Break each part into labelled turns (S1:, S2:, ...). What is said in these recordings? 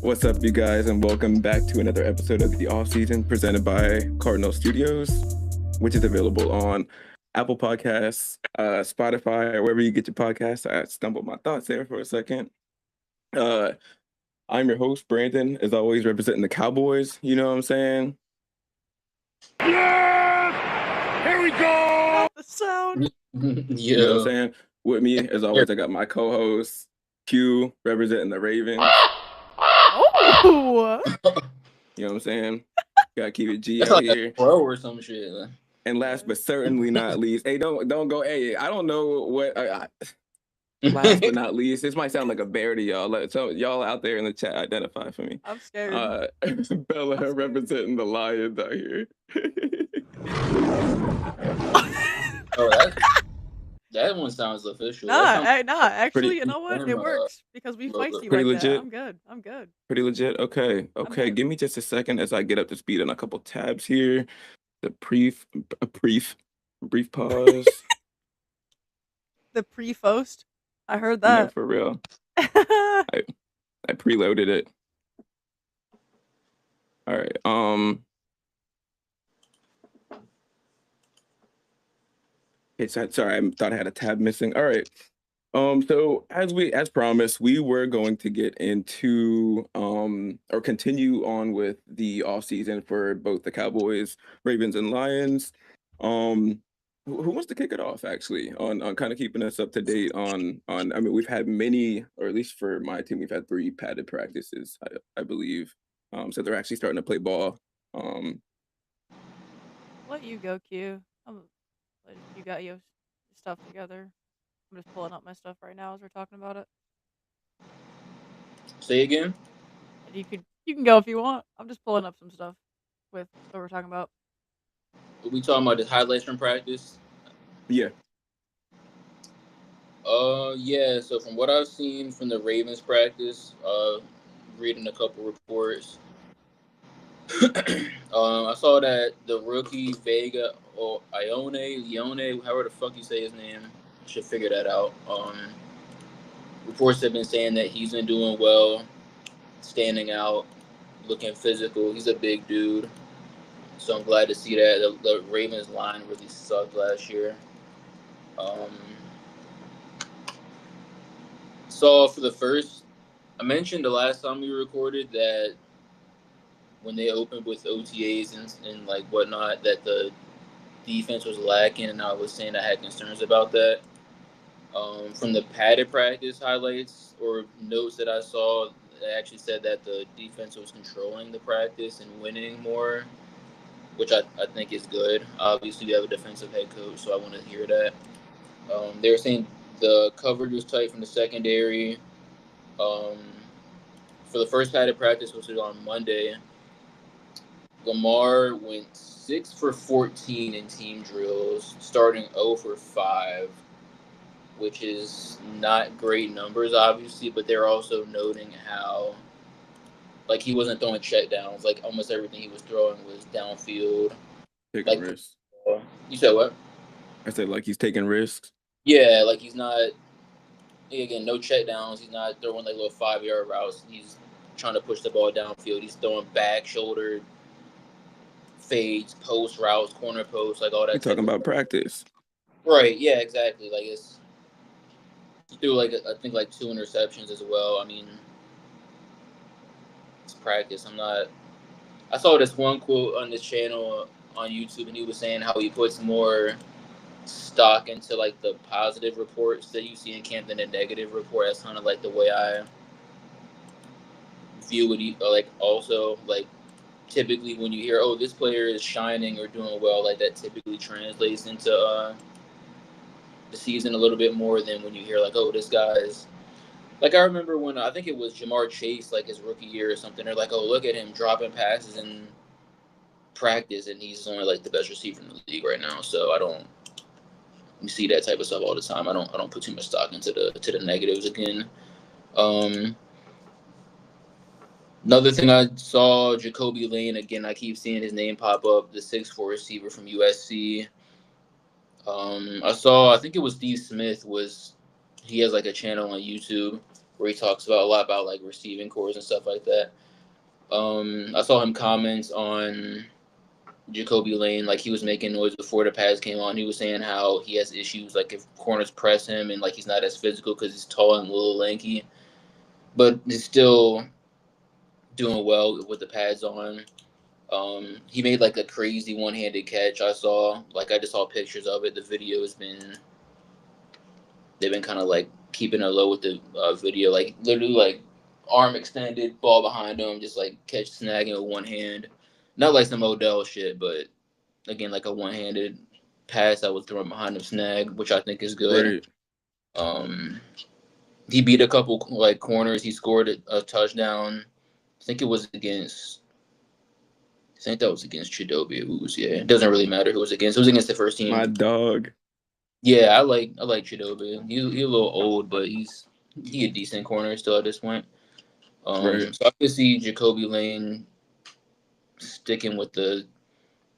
S1: What's up, you guys, and welcome back to another episode of the Off Season presented by Cardinal Studios, which is available on Apple Podcasts, Spotify, or wherever you get your podcasts. I stumbled my thoughts there for a second. Uh, I'm your host, Brandon, as always, representing the Cowboys. You know what I'm saying?
S2: Yes! Here we go!
S3: The sound.
S1: You know what I'm saying? With me, as always, I got my co-host, Q, representing the Ravens.
S3: Oh!
S1: You know what I'm saying? Gotta keep it G
S4: That's
S1: out
S4: like
S1: here.
S4: a pro or some shit.
S1: And last but certainly not least, hey, don't go. Hey, I don't know what. Last but not least, this might sound like a bear to y'all. So y'all out there in the chat, identify for me.
S3: I'm scared.
S1: Bella representing the Lions out here.
S4: Oh, that one sounds official.
S3: Actually, you know what? It works because we feisty
S1: pretty
S3: like
S1: legit.
S3: that. I'm good.
S1: Pretty legit. Okay.
S3: good.
S1: Give me just a second as I get up to speed on a couple tabs here. The brief pause.
S3: The pre-post. I heard
S1: No,
S3: that.
S1: for real. I preloaded it. All right. Sorry, I thought I had a tab missing. All right. So as promised, we were going to get into or continue on with the off season for both the Cowboys, Ravens, and Lions. Who wants to kick it off actually on kind of keeping us up to date on I mean, we've had many, or at least for my team, we've had 3 padded practices, I believe. So they're actually starting to play ball.
S3: Let you go, Q. You got your stuff together. I'm just pulling up my stuff right now as we're talking about it.
S4: Say again.
S3: You can go if you want. I'm just pulling up some stuff with what we're talking about.
S4: Are we talking about the highlights from practice?
S1: Yeah.
S4: Yeah. So from what I've seen from the Ravens practice, reading a couple reports, I saw that the rookie Vega or Leone, however the fuck you say his name, should figure that out. Reports have been saying that he's been doing well, standing out, looking physical. He's a big dude. So I'm glad to see that. The Ravens line really sucked last year. So for the first, I mentioned the last time we recorded that when they opened with OTAs and like whatnot, that the defense was lacking, and I was saying I had concerns about that. From the padded practice highlights or notes that I saw, they actually said that the defense was controlling the practice and winning more, which I think is good. Obviously, we have a defensive head coach, so I want to hear that. They were saying the coverage was tight from the secondary. For the first padded practice, which was on Monday, Lamar went 6 for 14 in team drills, starting 0 for 5, which is not great numbers, obviously, but they're also noting how, like, he wasn't throwing checkdowns. Like, almost everything he was throwing was downfield.
S1: Taking risks.
S4: You said what?
S1: I said, like, he's taking risks.
S4: Yeah, like, he's not, again, no checkdowns. He's not throwing, like, little 5-yard routes. He's trying to push the ball downfield. He's throwing back, shoulder, fades, post routes, corner posts, like all that.
S1: You're talking about practice.
S4: Right, yeah, exactly. Like, he threw, like, I think, like 2 interceptions as well. I mean, it's practice. I saw this one quote on this channel on YouTube, and he was saying how he puts more stock into, like, the positive reports that you see in camp than the negative report. That's kind of, like, the way I view it. Like, also, like, typically when you hear, oh, this player is shining or doing well, like, that typically translates into the season a little bit more than when you hear, like, oh, this guy is, like, I remember when I think it was Jamar Chase, like, his rookie year or something. They're like, oh, look at him dropping passes in practice, and he's only, like, the best receiver in the league right now. So you see that type of stuff all the time. I don't put too much stock into the negatives again. Another thing I saw, Jacoby Lane, again, I keep seeing his name pop up, the 6'4" receiver from USC. I think it was Steve Smith, he has, like, a channel on YouTube, where he talks about a lot about like receiving cores and stuff like that. I saw him comment on Jacoby Lane, like he was making noise before the pass came on. He was saying how he has issues, like if corners press him and like he's not as physical because he's tall and a little lanky, but he's still doing well with the pads on. He made like a crazy one-handed catch. I just saw pictures of it. The video has been they've been kind of like keeping it low with the video, like literally like arm extended, ball behind him, just like catch snagging with one hand. Not like some Odell shit, but again like a one-handed pass that was thrown behind him snag, which I think is good.
S1: Right.
S4: He beat a couple like corners. He scored a touchdown. I think that was against Chidobe. It doesn't really matter who it was against. It was against the first team.
S1: My dog.
S4: Yeah, I like Chidobe. He's a little old, but he a decent corner still at this point.
S1: Right.
S4: So I could see Jacoby Lane sticking with the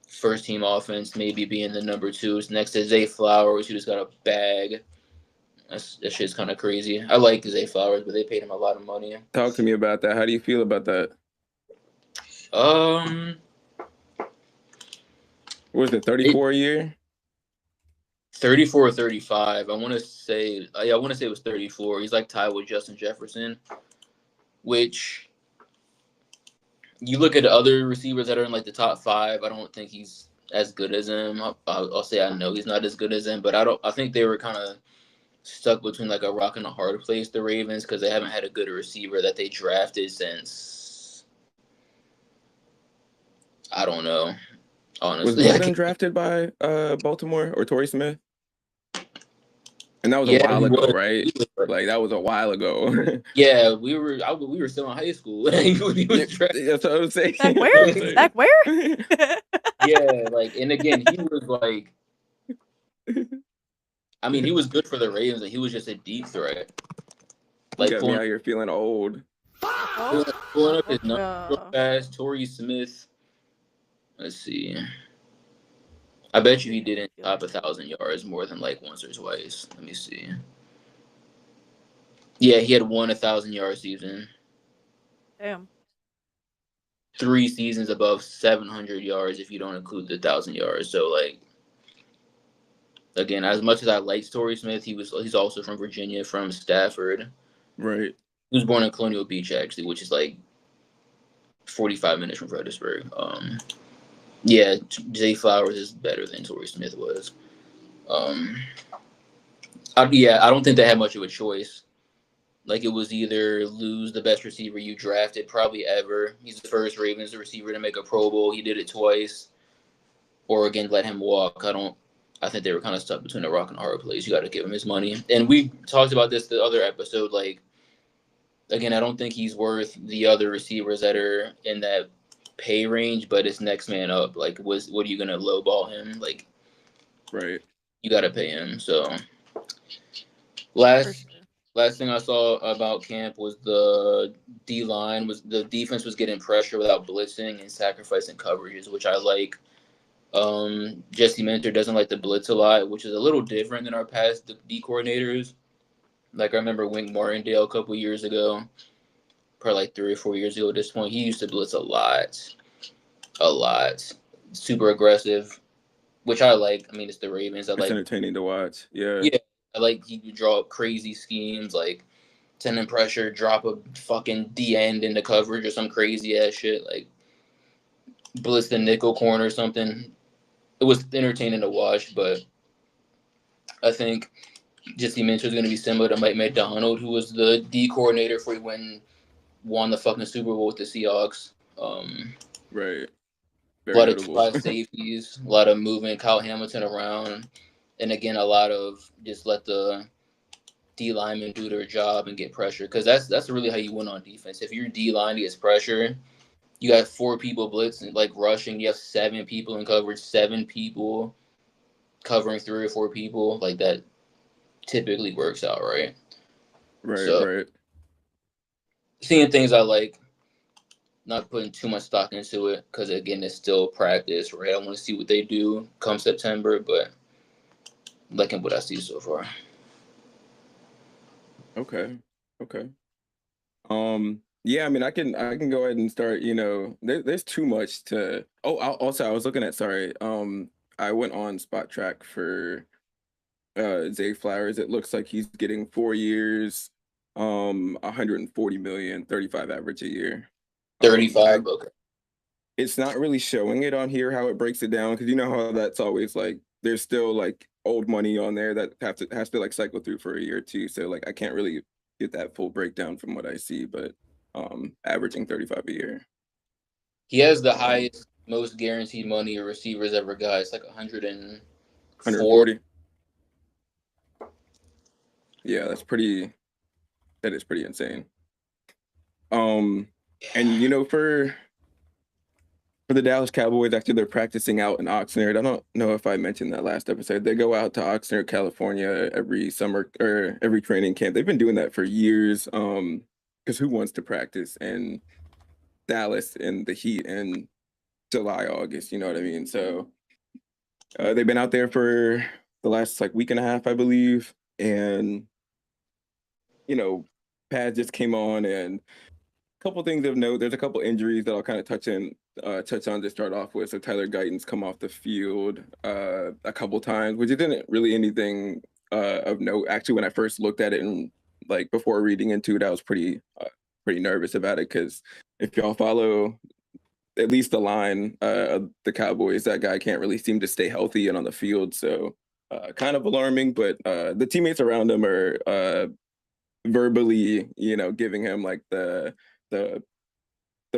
S4: first team offense, maybe being the number 2 next to Zay Flowers, who just got a bag. That shit's kind of crazy. I like Zay Flowers, but they paid him a lot of money.
S1: Talk to me about that. How do you feel about that? What was it, 34 a year?
S4: 34 or 35. I want to say it was 34. He's like tied with Justin Jefferson, which you look at other receivers that are in like the top 5. I don't think he's as good as him. I'll say I know he's not as good as him, but I think they were kind of stuck between like a rock and a hard place, the Ravens, because they haven't had a good receiver that they drafted since I don't know. Honestly,
S1: Was Gordon drafted by Baltimore or Torrey Smith? And that was a while ago, right? Like that was a while ago.
S4: Yeah, we were still in high school. He was drafted.
S1: That's what I'm saying.
S3: Zach where?
S4: Yeah, like, and again, he was like, I mean, he was good for the Ravens, and he was just a deep threat.
S1: Like, got me out here feeling old.
S4: Pulling up his numbers real fast. Torrey Smith. Let's see. I bet you he didn't top 1,000 yards more than like once or twice. Let me see. Yeah, he had 1,000-yard season.
S3: Damn.
S4: 3 seasons above 700 yards if you don't include the 1,000 yards. So like, again, as much as I like Torrey Smith, he's also from Virginia, from Stafford.
S1: Right.
S4: He was born in Colonial Beach, actually, which is like 45 minutes from Fredericksburg. Yeah, Zay Flowers is better than Torrey Smith was. I don't think they had much of a choice. Like, it was either lose the best receiver you drafted probably ever. He's the first Ravens receiver to make a Pro Bowl. He did it twice. Or, again, let him walk. I think they were kind of stuck between a rock and a hard place. You got to give him his money. And we talked about this the other episode. Like, again, I don't think he's worth the other receivers that are in that pay range, but it's next man up. Like, what are you gonna lowball him? Like,
S1: right,
S4: you gotta pay him. So last thing I saw about camp was the D-line the defense was getting pressure without blitzing and sacrificing coverages, which I like. Jesse Minter doesn't like the blitz a lot, which is a little different than our past D coordinators. Like, I remember Wink Martindale a couple years ago, probably like 3 or 4 years ago at this point. He used to blitz a lot. Super aggressive, which I like. I mean, it's the Ravens.
S1: It's entertaining to watch. Yeah.
S4: I like he would draw up crazy schemes, like sending pressure, drop a fucking D end into coverage or some crazy ass shit, like blitz the nickel corner or something. It was entertaining to watch, but I think Jesse Minter is going to be similar to Mike McDonald, who was the D coordinator for when won the fucking Super Bowl with the Seahawks.
S1: Right.
S4: A lot of safeties, a lot of moving Kyle Hamilton around, and again, a lot of just let the D linemen do their job and get pressure, because that's really how you win on defense. If your D line gets pressure, you got 4 people blitzing, like rushing. You have 7 people in coverage, 7 people covering 3 or 4 people. Like, that typically works out, right?
S1: Right.
S4: Seeing things I like, not putting too much stock into it, because again, it's still practice, right? I want to see what they do come September, but liking what I see so far.
S1: Okay. Yeah, I mean, I can go ahead and start. There's too much to. Oh, also, I was looking at. Sorry. I went on Spot Track for Zay Flowers. It looks like he's getting 4 years, 140 million, 35 average a year. I
S4: 35. Okay.
S1: It's not really showing it on here how it breaks it down because you know how that's always like there's still like old money on there that has to like cycle through for a year or two. So like I can't really get that full breakdown from what I see, but averaging 35 a year.
S4: He has the
S1: Um
S4: highest, most guaranteed money a receiver's ever got. It's like 104.
S1: 140. Yeah, that is pretty insane. Um and for the Dallas Cowboys, after they're practicing out in Oxnard, I don't know if I mentioned that last episode. They go out to Oxnard, California every summer or every training camp. They've been doing that for years. Because who wants to practice in Dallas in the heat in July, August? You know what I mean? So they've been out there for the last like week and a half, I believe. And, you know, pads just came on and couple things of note. There's a couple injuries that I'll kind of touch on to start off with. So Tyler Guyton's come off the field a couple times, which isn't really anything of note. Actually, when I first looked at it and like before reading into it, I was pretty nervous about it because if y'all follow at least the line of the Cowboys, that guy can't really seem to stay healthy and on the field. So kind of alarming, but the teammates around him are verbally, giving him like the the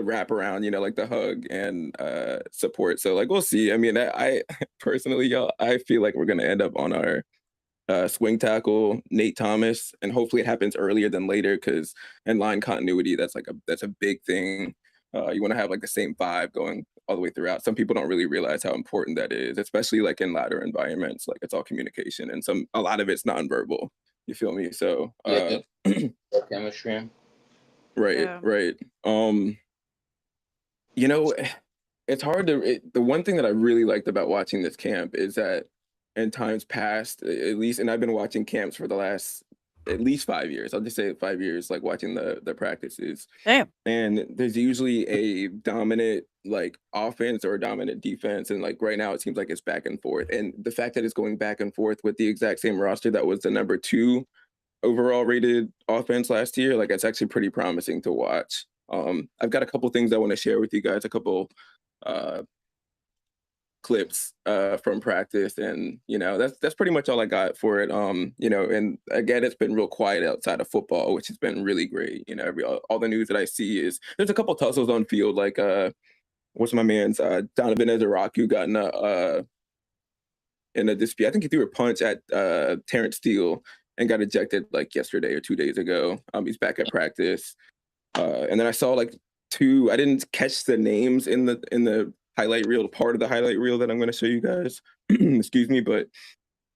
S1: wraparound, like the hug and support. So like we'll see. I mean, I personally, y'all, I feel like we're gonna end up on our swing tackle Nate Thomas, and hopefully it happens earlier than later because in line continuity, that's a big thing. You want to have like the same vibe going all the way throughout. Some people don't really realize how important that is, especially like in ladder environments. Like it's all communication, and a lot of it's nonverbal. You feel me? So,
S4: Yeah, good chemistry.
S1: right,
S3: Yeah.
S1: right. You know, it's hard the one thing that I really liked about watching this camp is that in times past, at least, and I've been watching camps for the last at least 5 years. I'll just say 5 years, like watching the practices.
S3: Damn.
S1: And there's usually a dominant like offense or a dominant defense. And like right now it seems like it's back and forth. And the fact that it's going back and forth with the exact same roster that was the number 2 overall rated offense last year, like it's actually pretty promising to watch. I've got a couple things I want to share with you guys, a couple uh, clips from practice, and that's pretty much all I got for it. And again, it's been real quiet outside of football, which has been really great. All the news that I see is there's a couple tussles on field, like what's my man's Donovan Ezeraku got in a dispute. I think he threw a punch at Terrence Steele and got ejected like yesterday or 2 days ago. He's back at practice. And then I saw like two. I didn't catch the names in the highlight reel, part of the highlight reel that I'm going to show you guys. Excuse me, but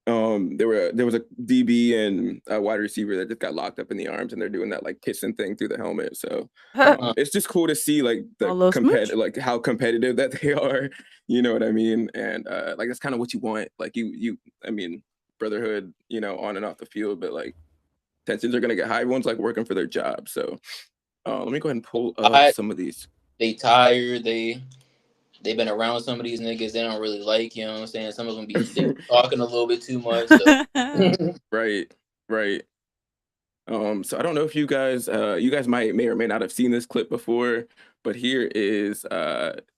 S1: there was a DB and a wide receiver that just got locked up in the arms, and they're doing that like kissing thing through the helmet. So it's just cool to see like
S3: A little smooch.
S1: like how competitive that they are. You know what I mean? And like that's kind of what you want. Like I mean, brotherhood. On and off the field, but like tensions are gonna get high. Everyone's like working for their job. So let me go ahead and pull up some of these.
S4: They tired. They've been around some of these niggas they don't really like. You know what I'm saying? Some of them they talking a little bit too much. So.
S1: Right, right. So I don't know if you guys may or may not have seen this clip before, but here is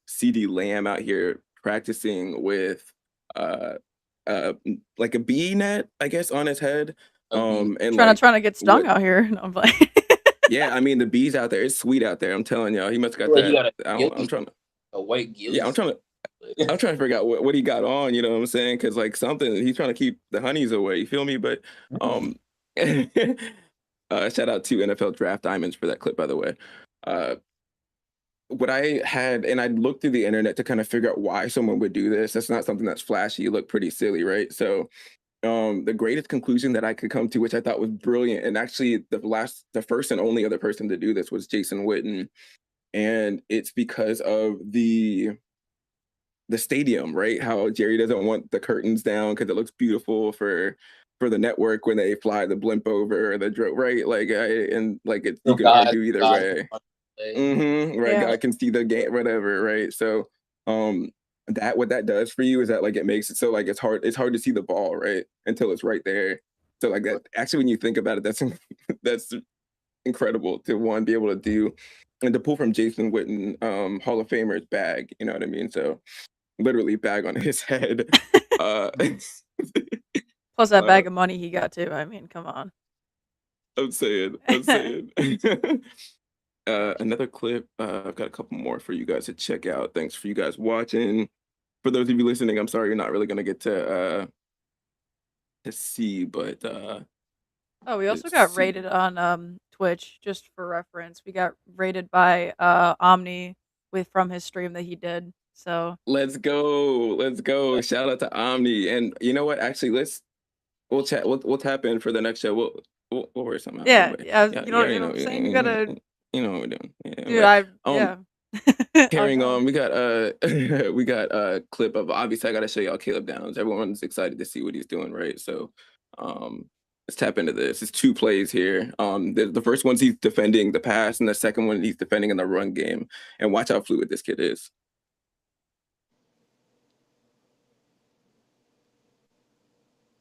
S1: CD Lamb out here practicing with uh like a bee net, I guess, on his head. And like
S3: trying to get stung
S1: what
S3: out here. No, I'm like,
S1: yeah, I mean the bees out there, it's sweet out there. I'm telling y'all, he must have got
S4: Like you
S1: that.
S4: got
S1: I'm trying to
S4: a white
S1: yeah,
S4: ghillie.
S1: I'm trying to figure out what he got on, you know what I'm saying? Because like something he's trying to keep the honeys away, you feel me? But shout out to NFL Draft Diamonds for that clip, by the way. Uh, what I had, and I looked through the internet to kind of figure out why someone would do this. That's not something that's flashy. You look pretty silly, right? So the greatest conclusion that I could come to, which I thought was brilliant, and actually the first and only other person to do this was Jason Witten, and it's because of the stadium, right? How Jerry doesn't want the curtains down because it looks beautiful for for the network when they fly the blimp over or the drone, right? Like, and like you
S4: So
S1: can
S4: God,
S1: argue either
S4: God,
S1: way.
S4: play.
S1: Right,
S3: Yeah.
S1: God can see the game, whatever, right? So, um, that what that does for you is that like it makes it so like it's hard to see the ball, right, until it's right there. So like that actually, when you think about it, that's that's incredible to one be able to do, and to pull from Jason Witten, Hall of Famer's bag. You know what I mean? So literally bag on his head. Uh,
S3: Plus that
S1: uh,
S3: bag of money he got too. I mean, come on.
S1: I'm saying. Another clip. I've got a couple more for you guys to check out. Thanks for you guys watching. For those of you listening, I'm sorry you're not really gonna get to see, but
S3: Oh, we also
S1: let's
S3: got
S1: see.
S3: rated on Twitch, just for reference. We got rated by Omni with from his stream that he did. So
S1: Let's go. Let's go. Shout out to Omni. And you know what? Actually, we'll chat. We'll tap in for the next show. We'll work something out
S3: yeah,
S1: anyway.
S3: yeah,
S1: Yeah,
S3: you know
S1: know,
S3: what I'm saying? You gotta,
S1: you know what we're doing. Yeah,
S3: dude.
S1: but
S3: Yeah, I'm
S1: carrying
S3: down.
S1: on, we got we got a clip of, obviously I gotta show y'all Caleb Downs. Everyone's excited to see what he's doing, right? So let's tap into this. It's two plays here. The first one's he's defending the pass, and the second one he's defending in the run game. And watch how fluid this kid is.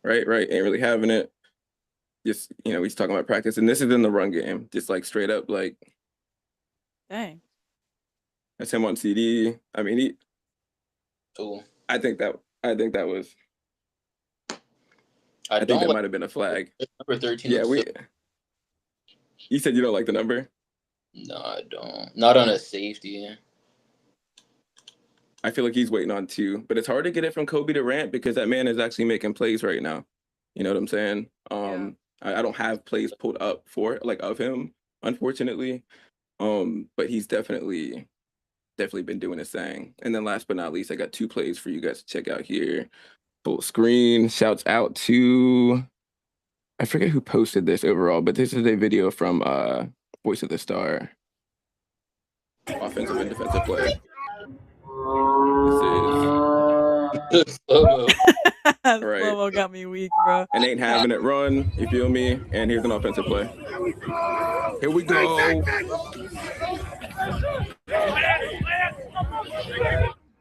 S1: Right, ain't really having it. Just, he's talking about practice, and this is in the run game. Just like straight up, like
S3: Dang.
S1: that's him on CD. I mean,
S4: Cool.
S1: I think that was.
S4: I
S1: I think
S4: don't
S1: that
S4: like
S1: might have been a flag.
S4: number 13.
S1: Yeah, you said you don't like the number?
S4: No, I don't. Not on a safety.
S1: I feel like he's waiting on two, but it's hard to get it from Kobe Durant because that man is actually making plays right now. You know what I'm saying?
S3: Yeah.
S1: I don't have plays pulled up for it, like of him, unfortunately. But he's definitely been doing his thing. And then last but not least, I got two plays for you guys to check out here. Full screen. Shouts out to, I forget who posted this overall, but this is a video from Voice of the Star. Offensive and defensive play. This is
S4: Slow-mo.
S1: right.
S3: Slow-mo got me weak, bro.
S1: And ain't having it run. You feel me? And here's an offensive play. Here we go.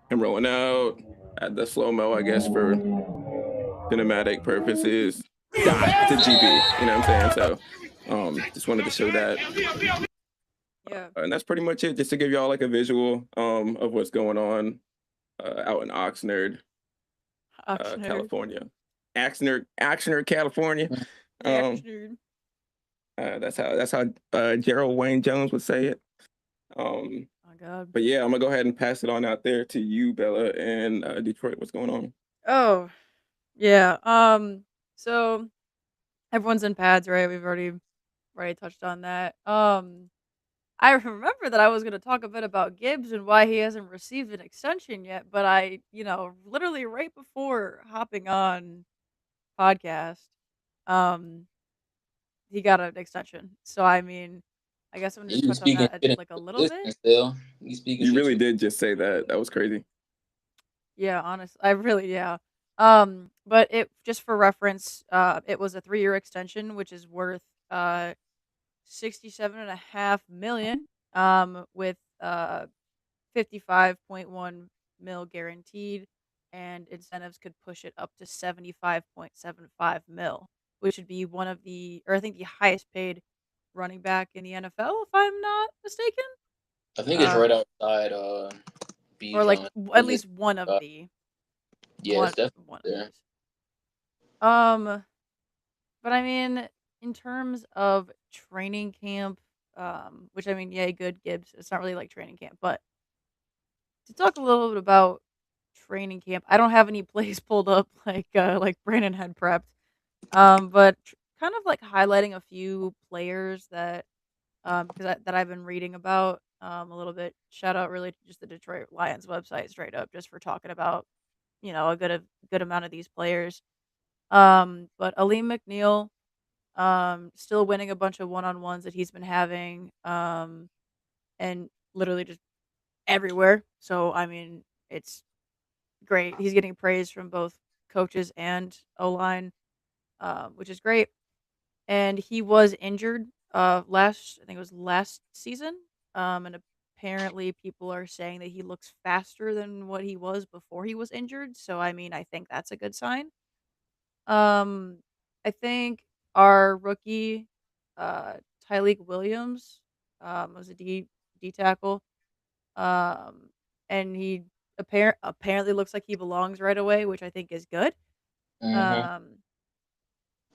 S1: Him rolling out at the slow-mo, I guess, for cinematic purposes. Dot to GB. You know what I'm saying? So just wanted to show that.
S3: Yeah.
S1: And that's pretty much it, just to give y'all like a visual of what's going on out in Oxnard,
S3: Oxnard.
S1: California. Oxnard, California.
S3: Oxnard.
S1: That's how Gerald Wayne Jones would say it.
S3: Oh God.
S1: But yeah, I'm gonna go ahead and pass it on out there to you, Bella, and Detroit. What's going on?
S3: Oh, yeah. So everyone's in pads, right? We've already touched on that. I remember that I was gonna talk a bit about Gibbs and why he hasn't received an extension yet, but literally right before hopping on podcast, um, he got an extension. So I mean, I guess I'm gonna just
S4: You
S3: touch on
S4: speaking
S3: that
S4: shit in
S3: like a little bit.
S4: existence still. You speaking
S1: You
S4: shit
S1: really
S4: to
S1: did just say that. That was crazy.
S3: Yeah, honestly, I really yeah. But it just for reference, it was a 3-year extension, which is worth 67.5 million, with 55.1 mil guaranteed, and incentives could push it up to 75.75 mil, which would be one of the, or I think the highest paid running back in the NFL, if I'm not mistaken.
S4: I think it's
S3: Uh,
S4: right outside
S3: or like
S4: Bijan.
S3: at least one of the
S4: Yeah, it's definitely
S3: one of
S4: there.
S3: these. But I mean, in terms of training camp, which I mean, yeah, good Gibbs. It's not really like training camp, but to talk a little bit about training camp, I don't have any plays pulled up like Brandon had prepped. But kind of like highlighting a few players that that I've been reading about a little bit. Shout out really to just the Detroit Lions website straight up, just for talking about a good amount of these players. But Aleem McNeil, still winning a bunch of one-on-ones that he's been having, and literally just everywhere. So I mean, it's great. He's getting praise from both coaches and O line. which is great. And he was injured last, I think it was last season. And apparently people are saying that he looks faster than what he was before he was injured. So I mean, I think that's a good sign. Um, I think our rookie, uh, Tyleek Williams, was a D tackle. Um, and he apparently looks like he belongs right away, which I think is good.
S4: Mm-hmm.
S3: Um,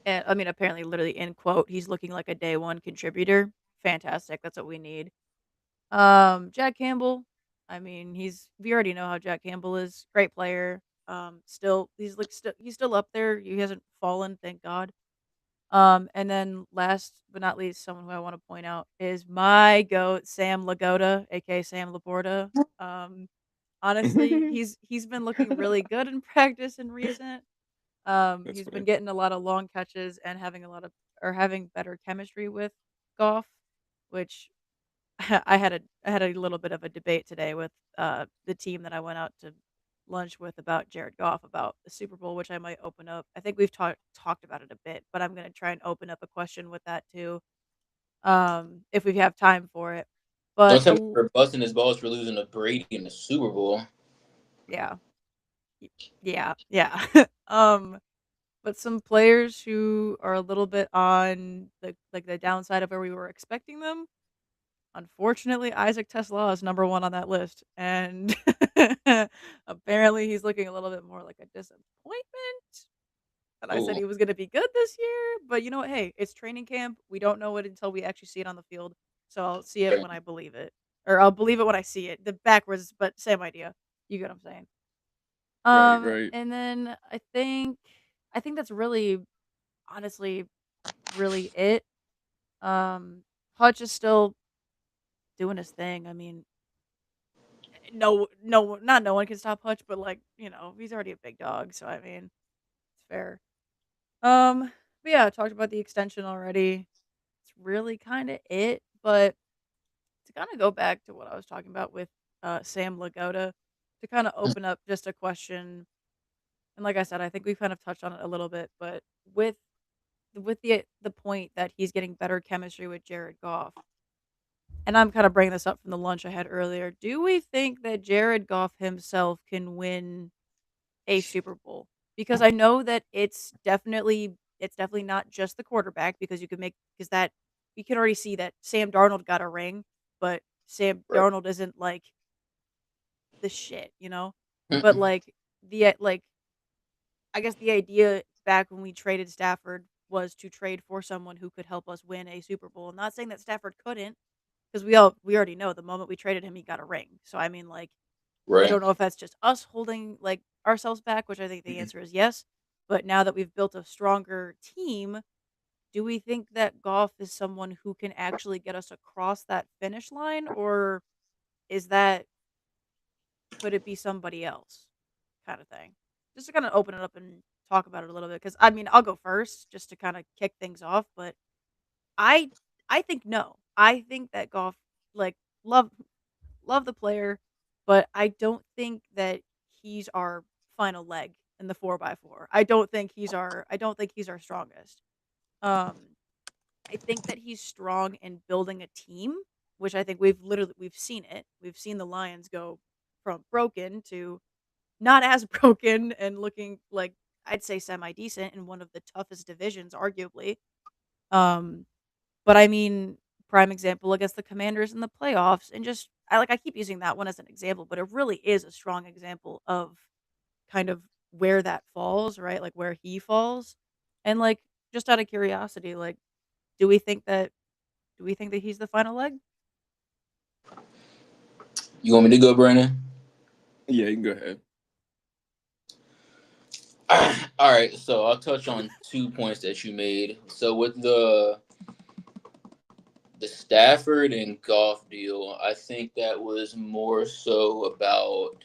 S3: and I mean, apparently, literally in quote, he's looking like a day one contributor. Fantastic. That's what we need. Jack Campbell. I mean, we already know how Jack Campbell is. Great player. Still, he's still up there. He hasn't fallen, thank God. And then last but not least, someone who I want to point out is my goat, Sam Lagoda, aka Sam Laporta. Um, honestly, he's been looking really good in practice and recent.
S1: That's
S3: He's been
S1: funny.
S3: getting a lot of long catches and having better chemistry with Goff, which I had a little bit of a debate today with the team that I went out to lunch with about Jared Goff about the Super Bowl, which I might open up. I think we've talked about it a bit, but I'm gonna try and open up a question with that too, if we have time for it.
S4: Don't
S3: But
S4: tell me we're busting his balls for losing to Brady in the Super Bowl.
S3: yeah, y- yeah. um, but some players who are a little bit on the downside of where we were expecting them. Unfortunately, Isaac Tesla is number 1 on that list, and apparently he's looking a little bit more like a disappointment. And I said
S4: Oh,
S3: he was gonna be good this year, but you know what? Hey, it's training camp. We don't know it until we actually see it on the field. So I'll see it when I believe it. Or I'll believe it when I see it. The backwards, but same idea. You get what I'm saying?
S1: Right, right.
S3: And then I think that's really honestly really it. Hutch is still doing his thing. I mean, not no one can stop Hutch, but like, he's already a big dog, so I mean, it's fair. But yeah, I talked about the extension already. It's really kind of it, but to kind of go back to what I was talking about with Sam Lagoda, to kind of open up just a question, and like I said, I think we kind of touched on it a little bit, but with the point that he's getting better chemistry with Jared Goff, and I'm kind of bringing this up from the lunch I had earlier. Do we think that Jared Goff himself can win a Super Bowl? Because I know that it's definitely not just the quarterback because you can make because that we can already see that Sam Darnold got a ring, but Sam
S4: right.
S3: Darnold isn't like the shit, you know? But
S4: Mm-mm.
S3: like like I guess the idea back when we traded Stafford was to trade for someone who could help us win a Super Bowl. I'm not saying that Stafford couldn't, because we already know the moment we traded him, he got a ring. So I mean, like, I
S4: Right.
S3: don't know if that's just us holding like ourselves back, which I think the answer is yes. But now that we've built a stronger team, do we think that Goff is someone who can actually get us across that finish line, or is that could it be somebody else, kind of thing? Just to kind of open it up and talk about it a little bit, because I mean, I'll go first just to kind of kick things off. But I I think no. I think that Goff like love love the player, but I don't think that he's our final leg in the 4x4. I don't think he's our strongest. Um, I think that he's strong in building a team, which I think we've seen it. We've seen the Lions go from broken to not as broken and looking like I'd say semi decent in one of the toughest divisions, arguably. Um, but I mean, prime example against the Commanders in the playoffs, and just I keep using that one as an example, but it really is a strong example of kind of where that falls, right? Like where he falls. And like just out of curiosity, like do we think that he's the final leg?
S4: You want me to go, Brandon?
S1: Yeah, you can go ahead.
S4: All right, so I'll touch on 2 points that you made. So with the Stafford and Golf deal, I think that was more so about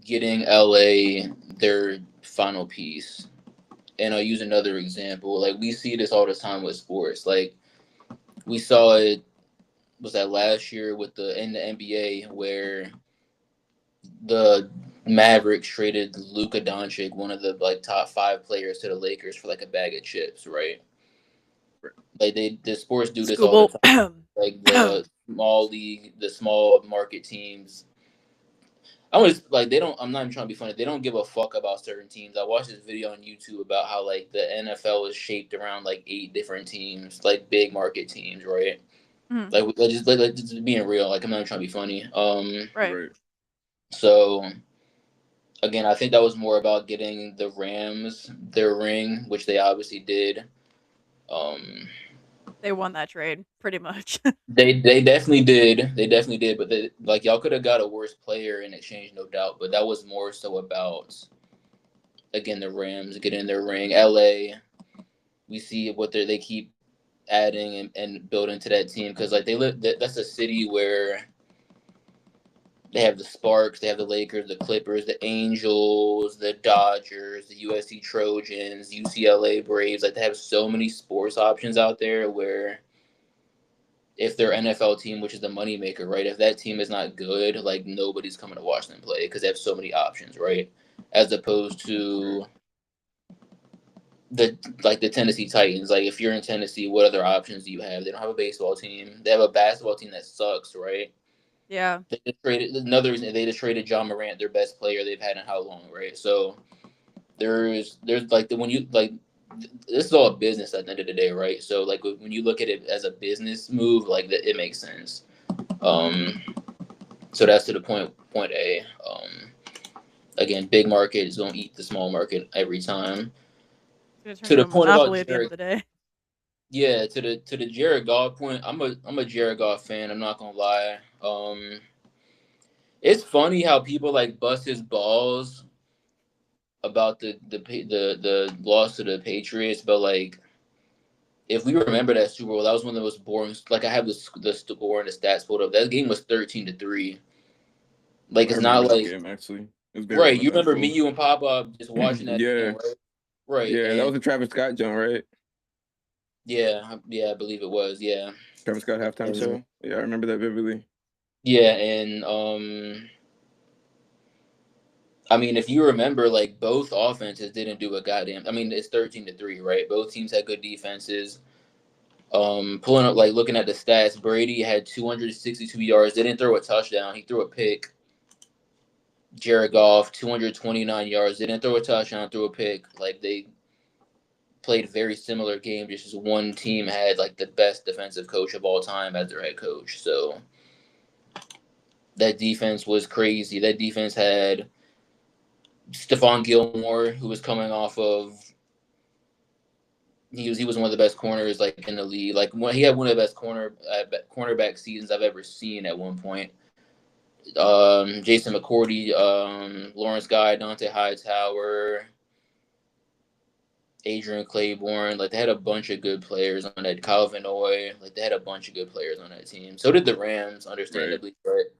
S4: getting LA their final piece. And I'll use another example. Like we see this all the time with sports. Like we saw it was that last year with the in the NBA where the Mavericks traded Luka Doncic, one of the like top 5 players, to the Lakers for like a bag of chips, right? Like the sports do this all the time.
S3: Scooble.
S4: Like the small league, the small market teams. I was like, they don't. I'm not even trying to be funny. They don't give a fuck about certain teams. I watched this video on YouTube about how like the NFL is shaped around like 8 different teams, like big market teams, right?
S3: Mhm.
S4: Like just being real. Like I'm not even trying to be funny.
S3: Right.
S4: So again, I think that was more about getting the Rams their ring, which they obviously did. Um,
S3: They won that trade pretty much.
S4: they definitely did. They definitely did. But they, like y'all could have got a worse player in exchange, no doubt. But that was more so about again the Rams getting their ring. LA, we see what they keep adding and building to that team because like they live. That's a city where they have the Sparks, they have the Lakers, the Clippers, the Angels, the Dodgers, the USC Trojans, UCLA Braves. Like they have so many sports options out there where if their NFL team, which is the moneymaker, right? If that team is not good, like nobody's coming to watch them play because they have so many options, right? As opposed to the Tennessee Titans. Like if you're in Tennessee, what other options do you have? They don't have a baseball team. They have a basketball team that sucks, right?
S3: Yeah.
S4: They just traded another reason they just traded John Morant, their best player they've had in how long, right? So there's like when you like this is all a business at the end of the day, right? So like when you look at it as a business move, like it makes sense. Um, so that's to the point A. Again, big market is gonna eat the small market every time.
S3: It's gonna turn
S4: To
S3: into
S4: the
S3: a
S4: point about
S3: monopoly at the end of
S4: Jared,
S3: the day.
S4: yeah, to the Jared Goff point, I'm a Jared Goff fan. I'm not gonna lie. It's funny how people like bust his balls about the loss to the Patriots, but like if we remember that Super Bowl, that was one of the most boring. Like I have the score and the stats pulled up. That game was 13-3. Like
S1: I
S4: it's not
S1: remember that
S4: like
S1: game actually. It was very
S4: right. You remember me,
S1: uneventful.
S4: you, and Papa just watching that game,
S1: Yeah,
S4: right? Right,
S1: yeah, that was
S4: and
S1: a Travis Scott joint, right?
S4: yeah, I believe it was, yeah,
S1: Travis Scott halftime
S4: and
S1: show. Yeah, I remember that vividly.
S4: yeah, and I mean, if you remember, like both offenses didn't do a goddamn. I mean, it's 13-3, right? Both teams had good defenses. Pulling up, like looking at the stats, Brady had 262 yards. Didn't throw a touchdown. He threw a pick. Jared Goff, 229 yards. Didn't throw a touchdown. Threw a pick. Like they played very similar games. Just one team had like the best defensive coach of all time as their head coach. So that defense was crazy. That defense had Stephon Gilmore, who was coming off of he was one of the best corners like in the league. Like he had one of the best cornerback seasons I've ever seen at one point. Jason McCourty, Lawrence Guy, Dante Hightower, Adrian Claiborne. Like they had a bunch of good players on that. Kyle Vinoy. Like they had a bunch of good players on that team. So did the Rams,
S1: Right.
S4: understandably. But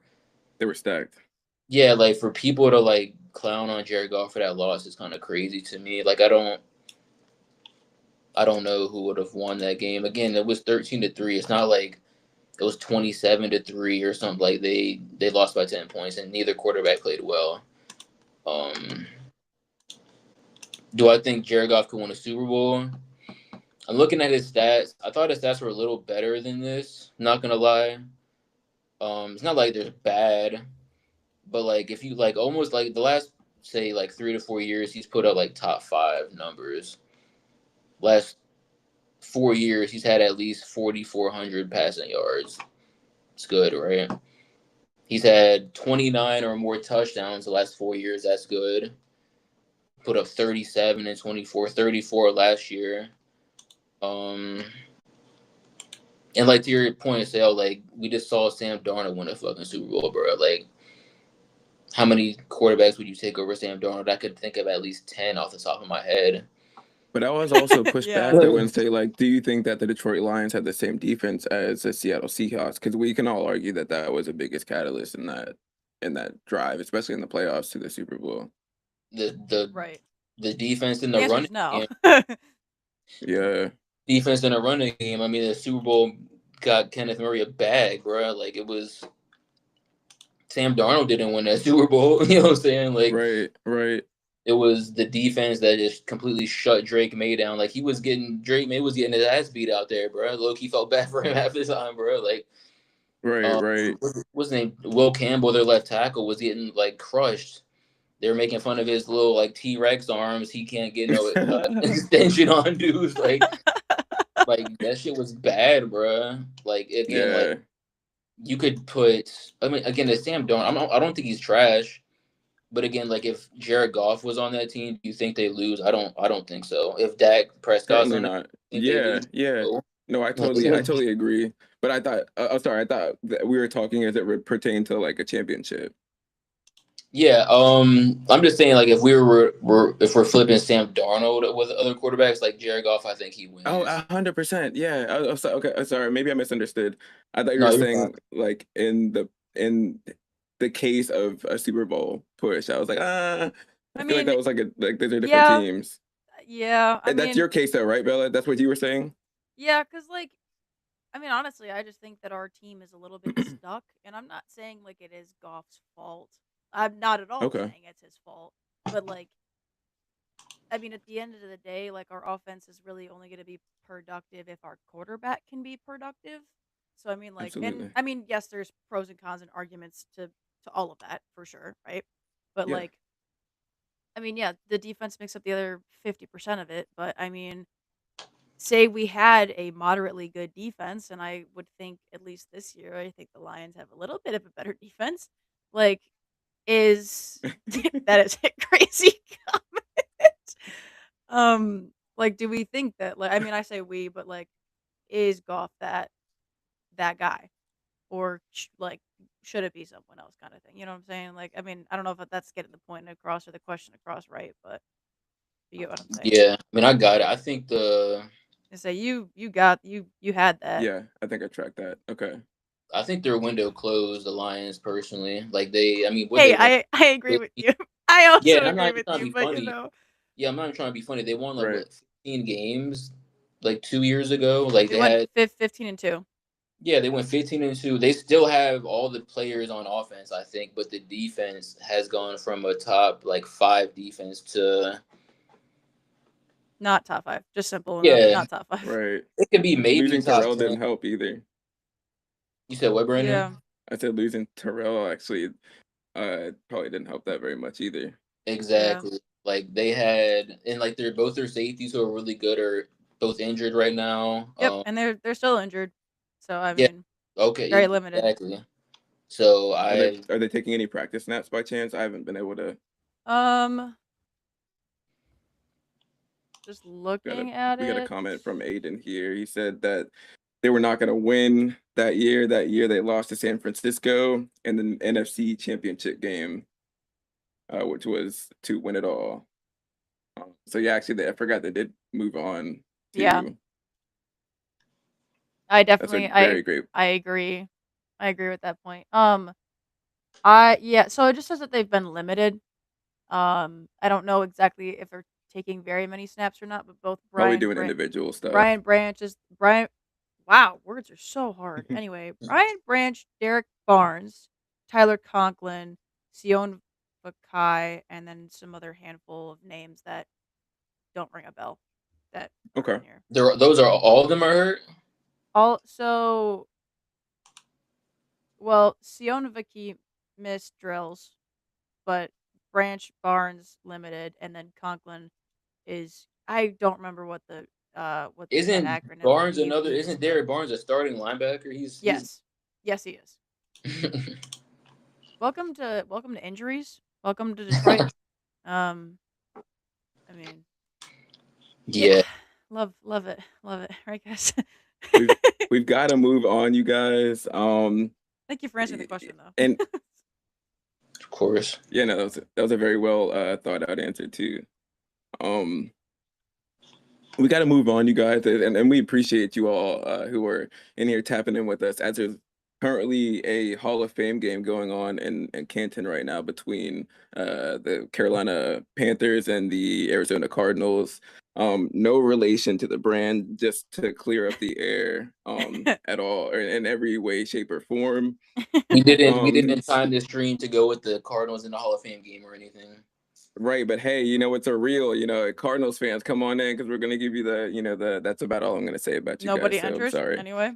S1: They were stacked.
S4: yeah, like for people to like clown on Jared Goff for that loss is kind of crazy to me. Like I don't know who would have won that game. Again, it was 13-3. It's not like it was 27-3 or something. Like they lost by 10 points and neither quarterback played well. Um, do I think Jared Goff could win a Super Bowl? I'm looking at his stats. I thought his stats were a little better than this. Not gonna lie. It's not like they're bad, but like if you like almost like the last say like 3 to 4 years, he's put up like top 5 numbers. Last 4 years, he's had at least 4,400 passing yards. It's good, right? He's had 29 or more touchdowns the last 4 years. That's good. Put up 37 and 24, 34 last year. Um, and like to your point, Sale, like we just saw Sam Darnold win a fucking Super Bowl, bro. Like, how many quarterbacks would you take over Sam Darnold? I could think of at least 10 off the top of my head.
S1: But I was also pushed
S3: Yeah.
S1: back that when say like, do you think that the Detroit Lions had the same defense as the Seattle Seahawks? Because we can all argue that that was the biggest catalyst in that drive, especially in the playoffs to the Super Bowl.
S4: The
S3: Right.
S4: the defense in
S3: The
S4: the
S3: answer
S4: running
S3: is no.
S4: game,
S1: Yeah,
S4: defense in the running game. I mean, the Super Bowl got Kenneth Murray a bag, bro. Like it was Sam Darnold didn't win that Super Bowl. You know what I'm saying? Like
S1: right.
S4: it was the defense that just completely shut Drake May down. Like Drake May was getting his ass beat out there, bro. Loki felt bad for him half the time, bro. Like
S1: Right.
S4: what's his name? Will Campbell, their left tackle, was getting like crushed. They were making fun of his little like T-Rex arms. He can't get no extension on dudes. Like that shit was bad, bro. Like again, like
S1: Yeah.
S4: you could put. I mean, again, the Sam Darnold. I don't think he's trash. But again, like if Jared Goff was on that team, do you think they lose? I don't think so. If Dak Prescott's
S1: Certainly
S4: on that
S1: not.
S4: team, think they
S1: Yeah,
S4: lose?
S1: yeah.
S4: No.
S1: No, I totally agree. But I thought, I'm sorry, I thought that we were talking as it pertained to like a championship.
S4: Yeah, I'm just saying, like if if we're flipping Sam Darnold with other quarterbacks like Jared Goff, I think he
S1: Oh,
S4: wins.
S1: 100%. Yeah. Okay. I'm sorry. Maybe I misunderstood. I thought you were
S4: No, you're fine.
S1: saying like in the case of a Super Bowl push. I was like, I
S3: I
S1: feel like
S3: mean,
S1: that was like those are different
S3: yeah,
S1: teams.
S3: yeah. I
S1: And that's
S3: mean,
S1: your case though, right, Bella? That's what you were saying?
S3: yeah, because like, I mean, honestly, I just think that our team is a little bit stuck, and I'm not saying like it is Goff's fault. I'm not at all
S1: Okay.
S3: saying it's his fault, but like, I mean, at the end of the day, like our offense is really only going to be productive if our quarterback can be productive. So I mean, like, and
S1: Absolutely.
S3: I mean, yes, there's pros and cons and arguments to all of that for sure, right? But
S1: Yeah.
S3: like, I mean, yeah, the defense makes up the other 50% of it. But I mean, say we had a moderately good defense, and I would think at least this year, I think the Lions have a little bit of a better defense. Like, is that is a crazy comment? Like, do we think that? Like, I mean, I say we, but like, is Goff that guy, or like, should it be someone else, kind of thing? You know what I'm saying? Like, I mean, I don't know if that's getting the point across or the question across right, but you get what I'm saying.
S4: Yeah, I mean, I got it. I think
S3: And say you had that.
S1: Yeah, I think I tracked that. Okay.
S4: I think their window closed. The Lions, personally, I mean, what they
S3: Hey,
S4: won.
S3: I agree with you. I
S4: Yeah,
S3: also
S4: and I'm not
S3: agree
S4: even
S3: with
S4: trying to
S3: you,
S4: be
S3: but
S4: funny. Yeah, I'm not even trying to be funny. They won like
S1: Right.
S4: what 15 games, like 2 years ago. Like
S3: they
S4: they
S3: went
S4: had
S3: 15-2.
S4: Yeah, they went 15-2. They still have all the players on offense, I think, but the defense has gone from a top like 5 defense to
S3: Not top 5. Just simple enough.
S4: yeah,
S3: Not top 5.
S1: Right.
S4: it could be maybe
S1: Losing
S4: top
S1: Terrell
S4: 10.
S1: didn't help either.
S4: You said what, Brandon?
S3: Yeah.
S1: I said losing Terrell actually probably didn't help that very much either.
S3: Yeah.
S4: Exactly. Like they had, and like they're both their safeties who are really good are both injured right now.
S3: Yep. And they're still injured. So I
S4: Yeah.
S3: mean,
S4: Okay.
S3: very limited.
S4: Exactly. So
S1: Are they taking any practice snaps by chance? I haven't been able to
S3: Um, just
S1: got a
S3: looking at
S1: we got a
S3: it.
S1: comment from Aiden here. He said that they were not going to win that year. That year they lost to San Francisco in the NFC Championship game, which was to win it all. So yeah, actually, I forgot they did move on
S3: Yeah.
S1: to.
S3: I
S1: That's a
S3: definitely
S1: very great.
S3: I agree. I agree with that point. Yeah, so it just says that they've been limited. I don't know exactly if they're taking very many snaps or not, but both
S1: Probably doing individual stuff.
S3: Brian Branch is Brian wow, words are so hard. Anyway, Brian Branch, Derek Barnes, Tyler Conklin, Sion Vakai, and then some other handful of names that don't ring a bell that are
S1: Okay.
S3: on here.
S4: those are all of them are hurt.
S3: Also, well, Sion Vaki missed drills, but Branch Barnes limited, and then Conklin is I don't remember what that
S4: Isn't
S3: acronym, but
S4: Barnes another?
S3: he is
S4: Isn't
S3: hurt.
S4: Derek Barnes a starting linebacker? He's.
S3: Yes. Yes, he is. Welcome to injuries. Welcome to Detroit. Um, I mean, yeah,
S4: Yeah,
S3: love it, right, guys.
S1: we've we've got to move on, you guys.
S3: Thank you for answering the question, though.
S1: And
S4: of course.
S1: yeah, no, that was a very well thought out answer too. Um, we got to move on, you guys, and we appreciate you all who are in here tapping in with us. As there's currently a Hall of Fame game going on in Canton right now between the Carolina Panthers and the Arizona Cardinals. No relation to the brand, just to clear up the air at all or in every way, shape, or form.
S4: We
S1: Um,
S4: didn't time this stream to go with the Cardinals in the Hall of Fame game or anything.
S1: right, but hey, it's a real, Cardinals fans, come on in because we're gonna give you the that's about all I'm gonna say about you guys.
S3: Nobody
S1: So I'm
S3: enters
S1: sorry.
S3: anyway.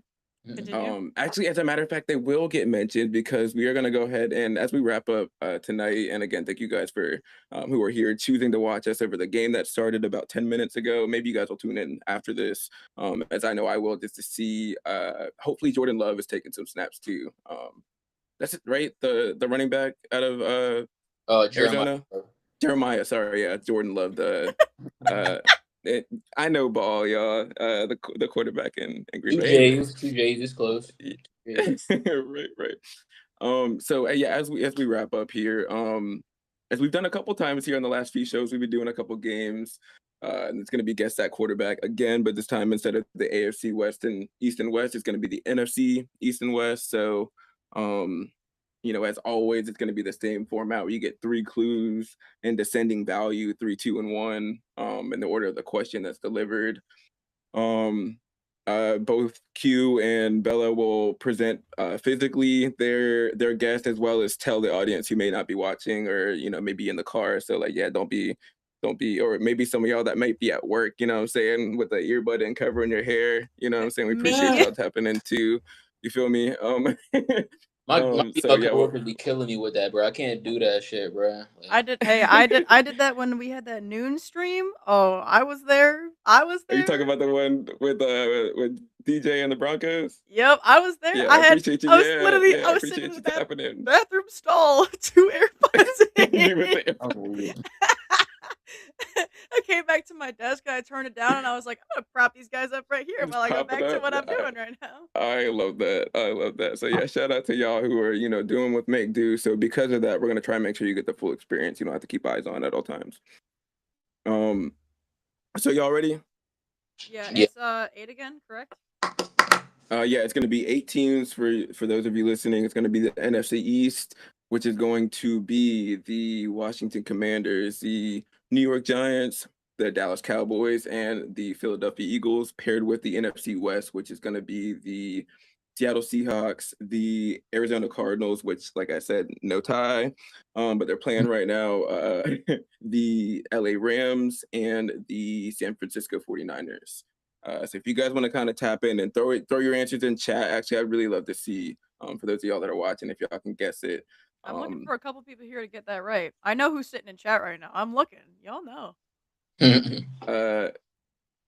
S3: Continue.
S1: Actually, as a matter of fact, they will get mentioned because we are going to go ahead and as we wrap up tonight, and again, thank you guys for who are here choosing to watch us over the game that started about 10 minutes ago. Maybe you guys will tune in after this, as I know I will, just to see. Hopefully, Jordan Love is taking some snaps too. That's it, right? The running back out of
S4: Jeremiah.
S1: Arizona, Jeremiah. Sorry, yeah, Jordan Love. Uh, I know ball, y'all. The quarterback in Green Bay. Anyways.
S4: Two J's is close.
S1: Right. So yeah, as we wrap up here, as we've done a couple times here on the last few shows, we've been doing a couple games. And it's going to be guess that quarterback again, but this time instead of the AFC West and East and West, it's going to be the NFC East and West. So, as always, it's going to be the same format where you get 3 clues in descending value, 3, 2, and 1, in the order of the question that's delivered. Um, both Q and Bella will present physically their guest as well as tell the audience who may not be watching or maybe in the car. So like, yeah, don't be, or maybe some of y'all that might be at work, what I'm saying, with the earbud and covering your hair, what I'm saying. We appreciate y'all tapping into. You feel me?
S4: My
S1: So
S4: female
S1: yeah,
S4: coworkers be killing me with that, bro. I can't do that shit, bro. Like,
S3: I did. Hey, I did that when we had that noon stream. Oh, I was there. I was
S1: are you
S3: there.
S1: talking about the one with DJ and the Broncos?
S3: Yep, I was there.
S1: Yeah, I appreciate you.
S3: I was
S1: Yeah,
S3: literally,
S1: yeah,
S3: I
S1: I
S3: was sitting
S1: appreciate
S3: in the
S1: you tapping in.
S3: bathroom stall, 2 AirPods
S1: You with
S3: in.
S1: the
S4: unbelievable.
S3: I came back to my desk and I turned it down and I was like, I'm gonna prop these guys up right here
S1: just
S3: while I go
S1: pop it
S3: back to
S1: up.
S3: what I'm doing right now.
S1: I love that. I love that. So yeah, shout out to y'all who are, doing what make do. So because of that, we're gonna try and make sure you get the full experience. You don't have to keep eyes on at all times. So y'all ready?
S3: Yeah,
S4: Yeah.
S3: it's 8 again, correct?
S1: Yeah, it's gonna be 8 teams for those of you listening. It's gonna be the NFC East, which is going to be the Washington Commanders, the New York Giants, the Dallas Cowboys, and the Philadelphia Eagles, paired with the NFC West, which is gonna be the Seattle Seahawks, the Arizona Cardinals, which, like I said, no tie, but they're playing right now, the LA Rams, and the San Francisco 49ers. So if you guys want to kind of tap in and throw your answers in chat, actually, I'd really love to see, for those of y'all that are watching, if y'all can guess it.
S3: I'm looking for a couple people here to get that right. I know who's sitting in chat right now. I'm looking. Y'all know.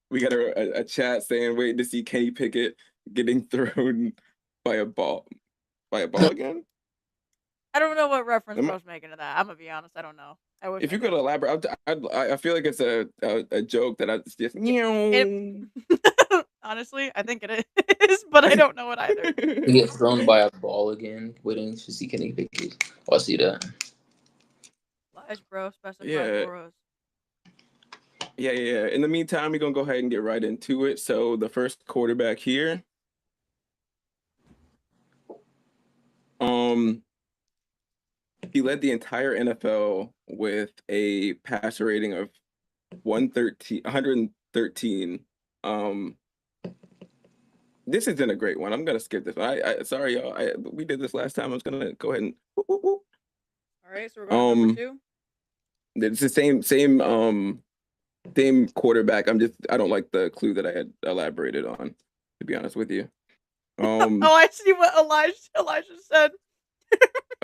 S1: We got a chat saying, wait to see Kenny Pickett getting thrown by a ball again.
S3: I don't know what reference I was making to that. I'm gonna be honest. I don't know. I wish.
S1: If you could elaborate, I feel like it's a joke that I just
S3: Honestly, I think it is, but I don't know it either.
S4: He gets thrown by a ball again, waiting to see Kenny Pickett. Oh, I see that.
S3: Flash, bro, specify
S1: Yeah.
S3: for us.
S1: Yeah. In the meantime, we're gonna go ahead and get right into it. So the first quarterback here, he led the entire NFL with a passer rating of 113. This isn't a great one. I'm gonna skip this one. I sorry, y'all. We did this last time. I was gonna go ahead and.
S3: All right, so we're going to number 2.
S1: It's the same quarterback. I don't like the clue that I had elaborated on, to be honest with you.
S3: Oh, I see what Elijah said.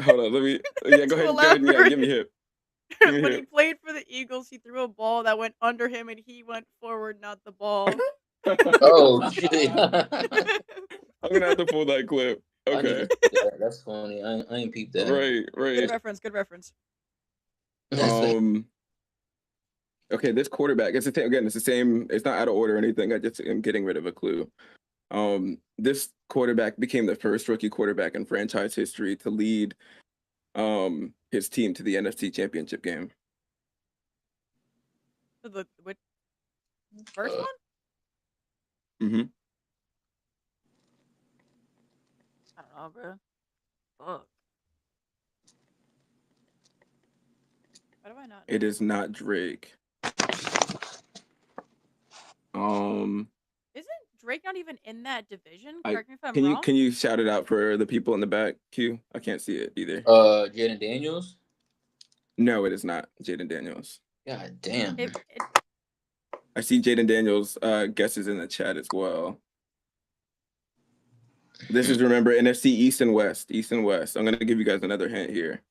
S1: Hold on, let me. Yeah, go ahead. Yeah, give me hip.
S3: When he played for the Eagles, he threw a ball that went under him, and he went forward, not the ball.
S4: Oh shit!
S1: I'm gonna have to pull that clip. Okay,
S4: that's funny. I ain't peeped that.
S1: Right.
S3: Good reference.
S1: Okay, this quarterback. It's the same. Again, it's the same. It's not out of order or anything. I just am getting rid of a clue. This quarterback became the first rookie quarterback in franchise history to lead his team to the NFC Championship game.
S3: The first one?
S1: Mm-hmm.
S3: I don't know, bro. Fuck. Why do I not know?
S1: It is not Drake.
S3: Isn't Drake not even in that division?
S1: I
S3: Correct me if I'm
S1: can you
S3: wrong.
S1: can you shout it out for the people in the back, Q? I can't see it either.
S4: Jaden Daniels.
S1: No, it is not Jaden Daniels.
S4: God damn.
S3: It
S1: I see Jaden Daniels guesses in the chat as well. This is, remember, NFC East and West. East and West. I'm gonna give you guys another hint here.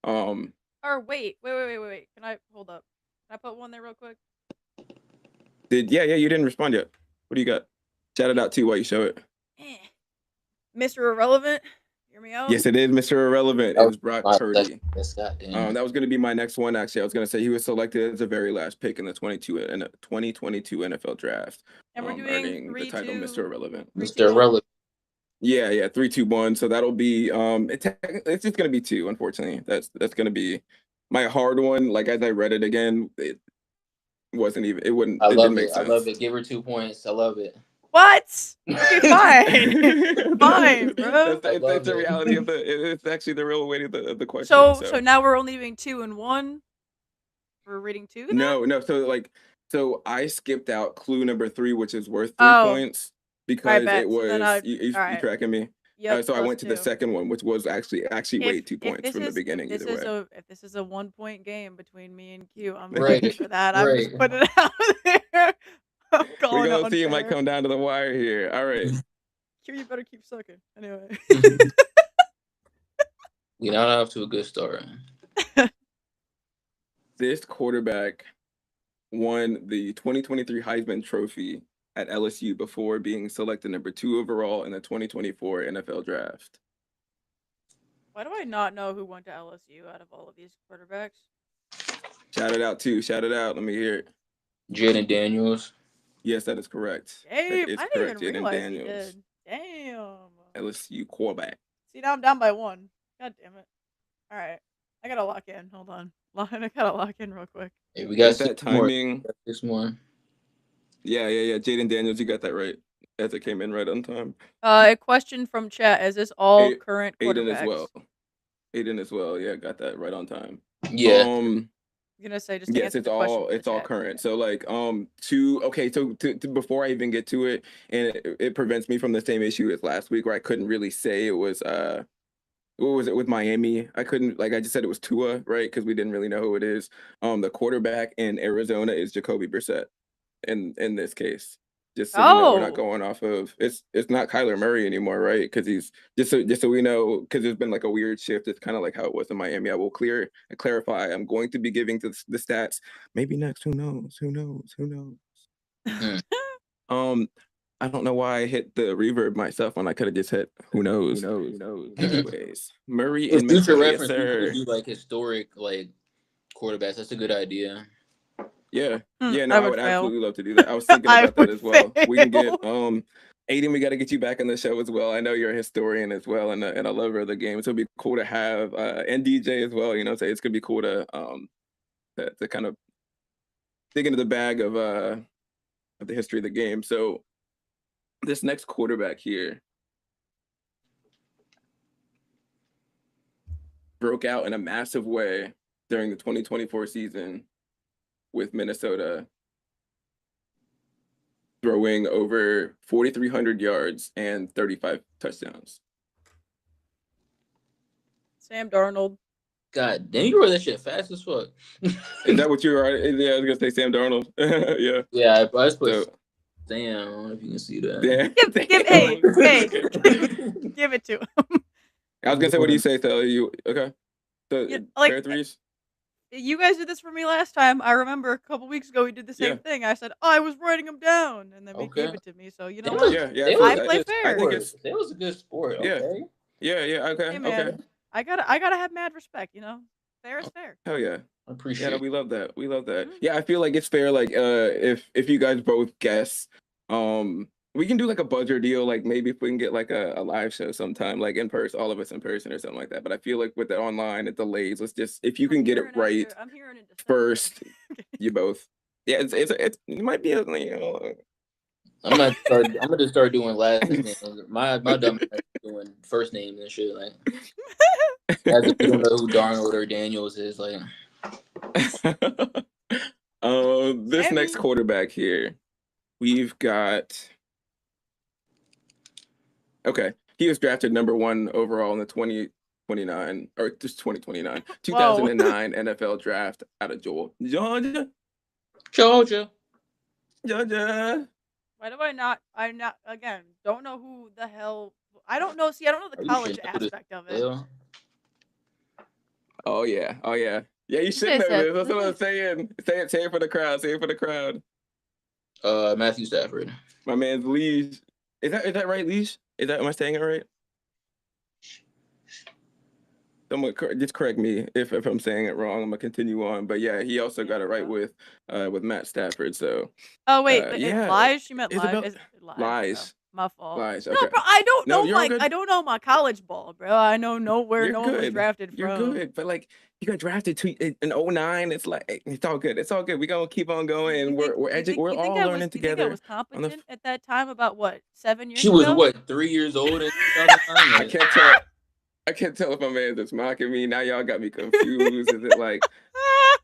S3: Or wait. Can I hold up? Can I put one there real quick?
S1: Yeah, you didn't respond yet. What do you got? Shout it out too while you show it.
S3: Mr. Irrelevant, hear me out.
S1: Yes, it is Mr. Irrelevant. It was Brock Purdy.
S4: That's goddamn.
S1: That was going to be my next one. Actually, I was going to say he was selected as the very last pick in the 2022 NFL draft.
S3: And we're doing
S1: earning the title Mr. Irrelevant.
S4: Mr. Irrelevant.
S1: Yeah, 3-2-1. So that'll be it's just going to be 2. Unfortunately, that's going to be my hard one. Like, as I read it again, it wasn't even. It wouldn't.
S4: I love
S1: didn't make
S4: it.
S1: sense.
S4: I love it. Give her 2 points. I love it.
S3: What? Okay, fine. Fine, bro.
S1: That's the reality of it's actually the real weight of the question.
S3: So now we're only doing 2 and 1. We're reading 2 then?
S1: No. So I skipped out clue number 3, which is worth 3 points because it was you tracking me.
S3: Yep,
S1: so I went to the second one, which was actually way 2 points from the beginning.
S3: If this is a 1-point game between me and Q, I'm ready for that. I'm just putting it out there.
S1: We're gonna see. It might come down to the wire here. All right.
S3: Q, you better keep sucking. Anyway.
S4: We're not off to a good start.
S1: This quarterback won the 2023 Heisman Trophy at LSU before being selected number 2 overall in the 2024 NFL Draft.
S3: Why do I not know who went to LSU out of all of these quarterbacks?
S1: Shout it out too. Shout it out. Let me hear it.
S4: Jaden Daniels.
S1: Yes, that is correct.
S3: Damn, I didn't even realize he did. Damn.
S1: LSU quarterback.
S3: See, now I'm down by 1. God damn it. All right. I gotta lock in. Hold on. I gotta lock in real quick.
S4: Hey, we got
S1: that timing.
S4: This one.
S1: Yeah. Jaden Daniels, you got that right. As it came in right on time.
S3: A question from chat. Is this all current quarterbacks?
S1: Aiden as well. Yeah, got that right on time.
S4: Yeah.
S3: I'm gonna say just
S1: yes, it's all current. So like before I even get to it, and it prevents me from the same issue as last week where I couldn't really say it was what was it with Miami? I couldn't, like I just said it was Tua, right? Because we didn't really know who it is. The quarterback in Arizona is Jacoby Brissett in this case. Just so you know, we're not going off of it's not Kyler Murray anymore, right? Because he's just so we know, because there's been like a weird shift. It's kind of like how it was in Miami. I will clarify. I'm going to be giving the stats maybe next. Who knows? I don't know why I hit the reverb myself when I could have just hit who knows. Anyways, Murray and
S4: future reference, do like historic like quarterbacks. That's a good idea.
S1: Yeah, no, I would absolutely love to do that. I was thinking about that as well. We can get Aiden, we got to get you back on the show as well. I know you're a historian as well and a lover of the game. So it'd be cool to have and DJ as well. You know, so it's gonna be cool to kind of dig into the bag of the history of the game. So this next quarterback here broke out in a massive way during the 2024 season with Minnesota, throwing over 4,300 yards and 35 touchdowns.
S3: Sam Darnold.
S4: God damn, you wrote that shit fast as fuck.
S1: Is that what you were? Yeah, I was gonna say Sam Darnold. Yeah.
S4: Yeah, I just put. Damn, I don't know if you can see that.
S3: Give it to him.
S1: I was gonna say, what do you say, Sally? You okay? Fair threes.
S3: You guys did this for me last time. I remember a couple weeks ago we did the same thing. I said, I was writing them down, and then they gave it to me. So you know what?
S1: Yeah.
S3: I play fair.
S4: I think it was a good sport. Okay.
S1: Yeah. Okay.
S3: Hey, man,
S1: okay.
S3: I gotta have mad respect. You know, fair is fair.
S1: Hell yeah.
S4: I appreciate it.
S1: We love that. Mm-hmm. Yeah, I feel like it's fair. Like if you guys both guess, we can do like a buzzer deal. Like maybe if we can get like a live show sometime, like in person, all of us in person or something like that. But I feel like with the online, it delays. Let's just, if you can get it right first, you both. Yeah, it might be
S4: I'm gonna just start doing last names. My dumb ass doing first names and shit. Like, as if you don't know who Darnold or Daniels is. Like,
S1: this next quarterback here we've got. Okay, he was drafted number 1 overall in the 2029 or just 2029
S3: Whoa.
S1: 2009 NFL draft out of Georgia.
S4: Georgia.
S1: Georgia.
S3: Why do I not? I'm not again. Don't know who the hell. I don't know. See, I don't know the
S4: You
S3: college
S4: should know this.
S3: aspect of it.
S4: Hell.
S1: Oh yeah. Oh yeah. Yeah, you should
S3: Say
S1: know
S3: it.
S1: this. That's what I'm saying. Say it for the crowd. Say it for the crowd.
S4: Matthew Stafford.
S1: My man's Leash. Is that right, Leash? Am I saying it right? Someone just correct me if I'm saying it wrong. I'm gonna continue on. But yeah, he also got it right with Matt Stafford. So
S3: Oh wait,
S1: yeah,
S3: lies. She meant live.
S1: Isabel
S3: Is live?
S1: lies.
S3: My fault.
S1: Lies.
S3: No,
S1: Okay.
S3: bro. I don't
S1: No,
S3: know
S1: you're all
S3: my.
S1: good.
S3: I don't know my college ball, bro. I know where
S1: You're
S3: no one was
S1: good.
S3: drafted
S1: You're
S3: from.
S1: good. But like you got drafted in 09. It's like it's all good. It's all good. We're gonna keep on going and we're all learning
S3: You think I
S1: together
S3: was
S1: on the
S3: competent at that time? About what, 7 years
S4: She was
S3: ago?
S4: what, 3 years old in 2009?
S1: I can't tell. I can't tell if my man is mocking me. Now y'all got me confused. Is it like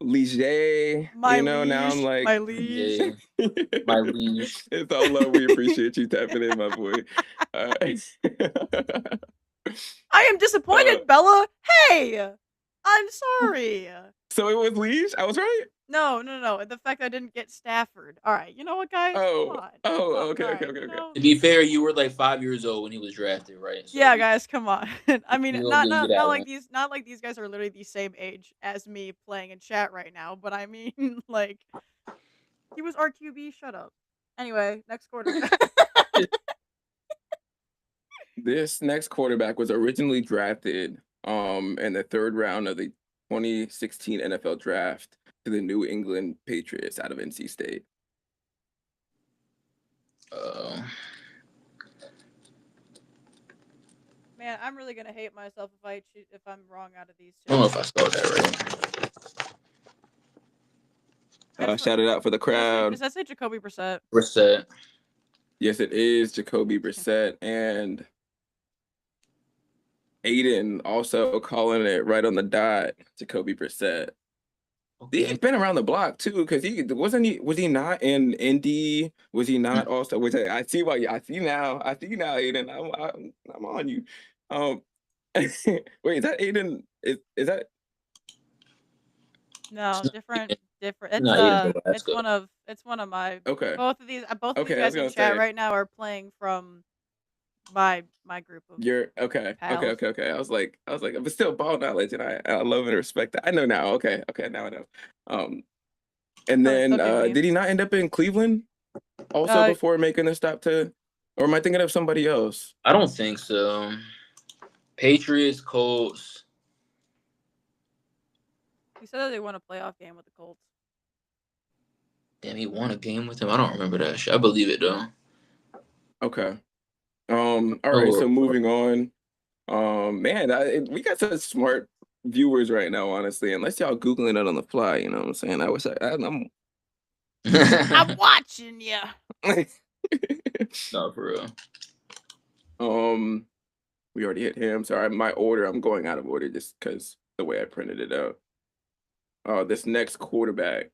S1: Lige?
S3: My
S1: Now I'm
S3: liege,
S1: like,
S3: my liege.
S4: Yeah, my liege.
S1: it's all love. We appreciate you tapping in, my boy.
S3: I am disappointed, Bella. Hey, I'm sorry.
S1: So it was Lige? I was right?
S3: No. The fact I didn't get Stafford. All right, you know what, guys? Come on.
S1: Okay,
S3: All
S1: okay,
S3: right,
S1: okay,
S3: you
S1: okay.
S3: know?
S4: To be fair, you were like 5 years old when he was drafted, right? So
S3: Yeah, guys, come on. I mean,
S4: we'll
S3: not
S4: give you
S3: not
S4: that
S3: not
S4: one.
S3: like these, not like these guys are literally the same age as me playing in chat right now. But I mean, like, he was RQB. Shut up. Anyway, next quarterback.
S1: This next quarterback was originally drafted in the 3rd round of the 2016 NFL draft to the New England Patriots out of NC State.
S3: Man, I'm really gonna hate myself if I'm wrong out of these
S4: I
S3: two.
S4: don't know if I spelled that right.
S1: Shout it out for the crowd.
S3: Does that say Jacoby Brissett?
S4: Brissett.
S1: Yes, it is Jacoby Brissett, and Aiden also calling it right on the dot. Jacoby Brissett.
S4: Okay.
S1: He's been around the block too, because was he not in Indy? Was he not also? Which I see why. I see now, Aiden. I'm on you. Wait, is that Aiden? Is that?
S3: No, different. It's
S4: Aiden from
S3: it's one of my.
S1: Okay.
S3: Both of these
S1: Okay, I
S3: guys
S1: was
S3: in
S1: gonna
S3: chat
S1: say.
S3: right now are playing from my group of.
S1: You're okay.
S3: pals.
S1: Okay. I was like, but still ball knowledge, and I love and respect that. I know now. Okay, now I know. And then did he not end up in Cleveland also before making the stop to, or am I thinking of somebody else?
S4: I don't think so. Patriots, Colts.
S3: He said that they won a playoff game with the Colts.
S4: Damn, he won a game with him. I don't remember that shit. I believe it though.
S1: Okay. All right. So moving on. Man, we got such smart viewers right now. Honestly, unless y'all googling it on the fly, you know what I'm saying? I'm
S3: I'm watching you.
S4: No, for
S1: real. We already hit him. Sorry, my order. I'm going out of order just because the way I printed it out. This next quarterback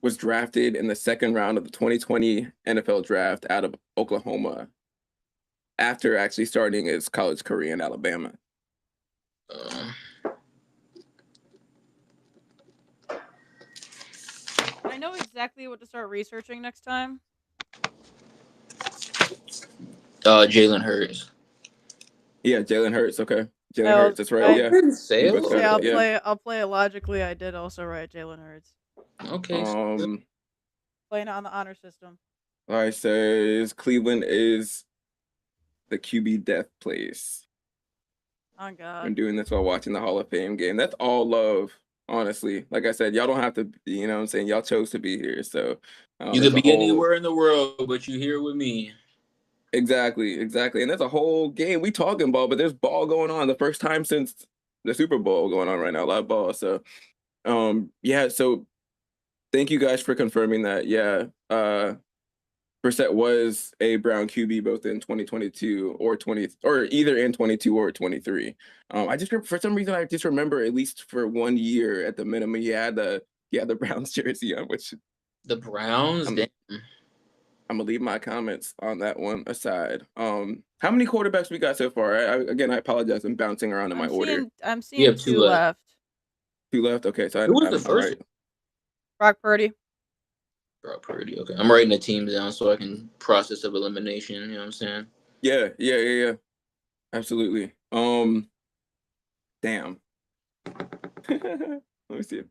S1: was drafted in the 2nd round of the 2020 NFL draft out of Oklahoma after actually starting his college career in Alabama.
S3: I know exactly what to start researching next time.
S4: Jalen Hurts.
S1: Yeah, Jalen Hurts. Okay, Jalen Hurts. That's right.
S3: I'll play it logically. I did also write Jalen Hurts.
S4: Okay.
S3: Playing on the honor system.
S1: All right, says Cleveland is the QB death place.
S3: Oh God.
S1: I'm doing this while watching the Hall of Fame game. That's all love, honestly. Like I said, y'all don't have to. You know what I'm saying? Y'all chose to be here, so
S4: you could be anywhere in the world, but you're here with me.
S1: Exactly. And there's a whole game. We talking ball, but there's ball going on. The first time since the Super Bowl going on right now. A lot of ball. So, yeah. So, thank you guys for confirming that. Yeah, Brissett was a Brown QB both in 2022 or either in 22 or 23. I just for some reason I just remember at least for 1 year at the minimum he had the Yeah, the Browns jersey on, which
S4: The Browns.
S1: I'm
S4: Damn.
S1: I'm gonna leave my comments on that one aside. How many quarterbacks we got so far? Again, I apologize. I'm bouncing around in my order.
S3: I'm
S4: We
S3: seeing
S4: have two
S3: 2
S4: left.
S3: left.
S1: 2 left. Okay, so
S4: Who was the
S1: I'm
S4: first
S1: right.
S3: Brock Purdy.
S4: Brock Purdy. Okay, I'm writing the teams down so I can process of elimination. You know what I'm saying?
S1: Yeah. Absolutely. Damn. Let me see.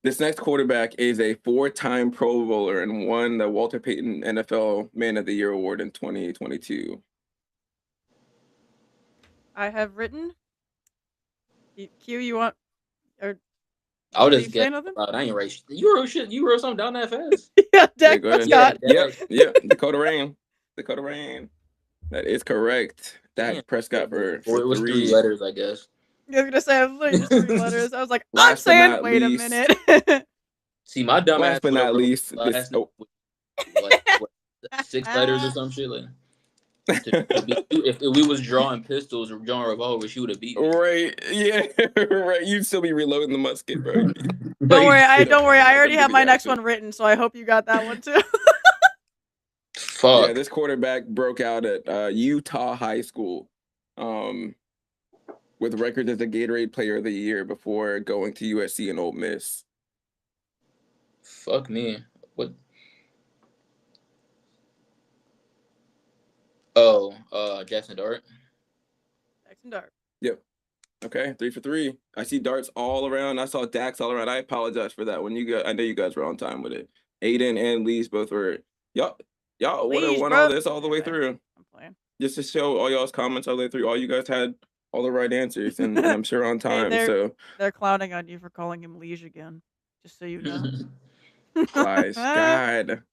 S1: This next quarterback is a 4-time Pro Bowler and won the Walter Payton NFL Man of the Year award in 2022.
S3: I have written. Q, you want or
S4: I'll
S3: are
S4: just
S3: you
S4: guess.
S3: saying nothing?
S4: I ain't right. You wrote shit. You wrote something down that fast.
S3: Yeah,
S1: Yeah,
S3: Dak
S1: go ahead.
S4: Yeah,
S3: Prescott.
S1: Yep. Dakota Rain. Dakota Rain. That is correct.
S4: Damn.
S1: Dak Prescott
S4: Or
S1: for
S4: it was 3
S1: 3.
S4: letters, I guess.
S3: I was gonna say I was literally just 3 letters. I was like, I'm
S1: Last but
S3: saying,
S1: not
S3: wait a
S1: least,
S3: minute.
S4: See, my dumb ass
S1: last but
S4: would have
S1: not
S4: wrote
S1: least, this
S4: last name with like what, 6 letters or some shit. Like to beat you, if we was drawing pistols or drawing revolvers, she would have beat me.
S1: right, yeah, right. You'd still be reloading the musket, bro.
S3: Don't worry,
S4: Like,
S3: don't worry. I
S1: Like a
S3: already have
S1: British
S3: my next
S1: accent.
S3: one written, so I hope you got that one too.
S1: Yeah,
S4: fuck.
S1: this quarterback broke out at Utah High School, with records as the Gatorade Player of the Year before going to USC and Ole Miss.
S4: Fuck me. What? Oh, Jackson Dart.
S3: Jackson Dart.
S1: Yep. Okay, 3 for 3. I see darts all around. I saw Dax all around. I apologize for that. I know you guys were on time with it. Aiden and Lee's both were. Y'all would have
S3: Please,
S1: won all
S3: bro.
S1: this all the way
S3: Anyway,
S1: through.
S3: I'm playing.
S1: Just to show all y'all's comments all the way through. All you guys had all the right answers, and I'm sure on
S3: Hey,
S1: time. So
S3: they're clowning on you for calling him Liege again. Just so you know.
S1: lies. God.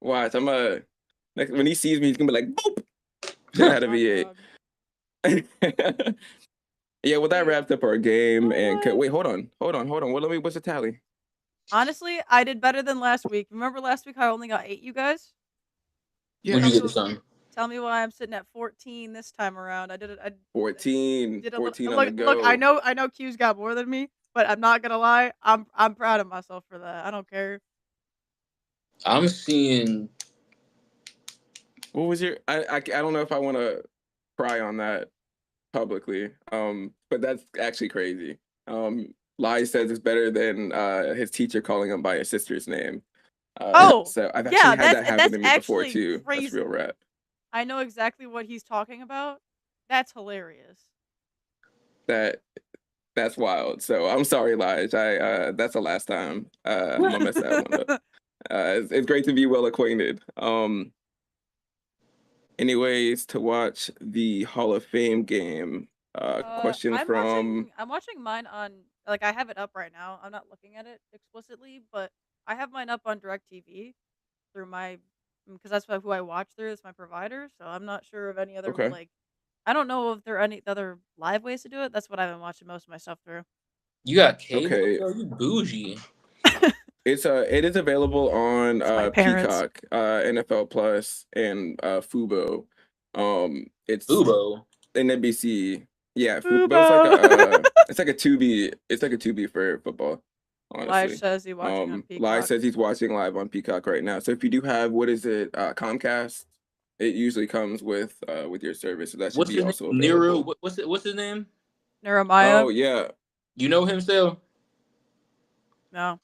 S1: Watch. When he sees me, he's gonna be like, boop. Should have had a
S3: Oh,
S1: V8.
S3: God.
S1: Yeah, well, that
S3: Wait.
S1: wraps up our game. And
S3: What?
S1: wait, hold on. What's the tally?
S3: Honestly, I did better than last week. Remember last week I only got 8, you guys?
S4: Would
S1: Yeah,
S4: you get the son?
S3: Tell me why I'm sitting at 14 this time around. I did it. I
S1: 14
S3: did a little.
S1: 14 on the
S3: Look.
S1: go.
S3: I know. Q's got more than me, but I'm not gonna lie. I'm proud of myself for that. I don't care.
S4: I'm seeing.
S1: What was your? I don't know if I want to pry on that publicly. But that's actually crazy. Lai says it's better than his teacher calling him by his sister's name.
S3: Oh,
S1: So I've actually
S3: yeah.
S1: had that happen
S3: That's
S1: to me before
S3: actually
S1: too. That's
S3: crazy.
S1: real rap.
S3: I know exactly what he's talking about. That's hilarious.
S1: That's wild. So I'm sorry, Lige. That's the last time I'm gonna mess that one up. It's great to be well acquainted. Anyways, to watch the Hall of Fame game. Question from
S3: I'm watching mine on, like, I have it up right now. I'm not looking at it explicitly, but I have mine up on DirecTV through my, because that's who I watch through. It's my provider, so I'm not sure of any other
S1: okay.
S3: like. I don't know if there are any other live ways to do it. That's what I've been watching most of my stuff through.
S4: You got cable?
S1: Okay.
S4: Yo, you bougie.
S1: It is available on
S3: It's my parents.
S1: Peacock, NFL Plus, and Fubo. It's
S4: Fubo.
S1: in NBC. Yeah,
S3: Fubo.
S1: it's like a Tubi. It's like a Tubi for football. Honestly,
S3: Lige says he's watching on Peacock.
S1: Lai says he's watching live on Peacock right now. So if you do have, what is it, Comcast? It usually comes with your service, so that should
S4: What's
S1: be
S4: his name?
S1: also
S4: Nero.
S1: available.
S4: What's his name?
S3: Neremiah.
S1: Oh yeah,
S4: You know him still?
S3: No.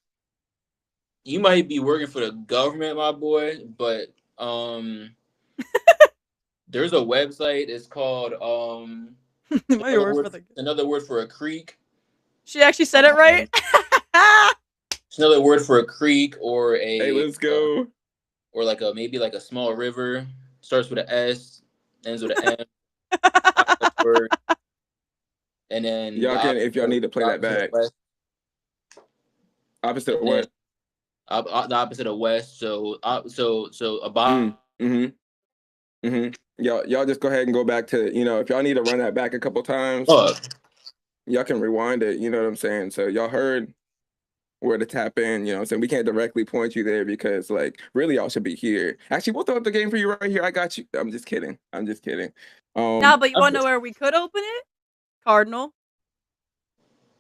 S4: You might be working for the government, my boy, but there's a website. It's called another word for a creek.
S3: She actually said it right.
S4: It's another word for a creek or a.
S1: hey, let's go.
S4: Or like maybe like a small river. Starts with an S, ends with an M. Word. And then
S1: Y'all can, if y'all need to play that back. Opposite of what?
S4: The opposite of west. So about.
S1: Y'all just go ahead and go back to, if y'all need to run that back a couple times, y'all can rewind it. You know what I'm saying? So y'all heard where to tap in. You know what I'm saying? We can't directly point you there because, like, really y'all should be here. Actually, we'll throw up the game for you right here. I got you. I'm just kidding.
S3: Nah, but you want to know where we could open it? Cardinal.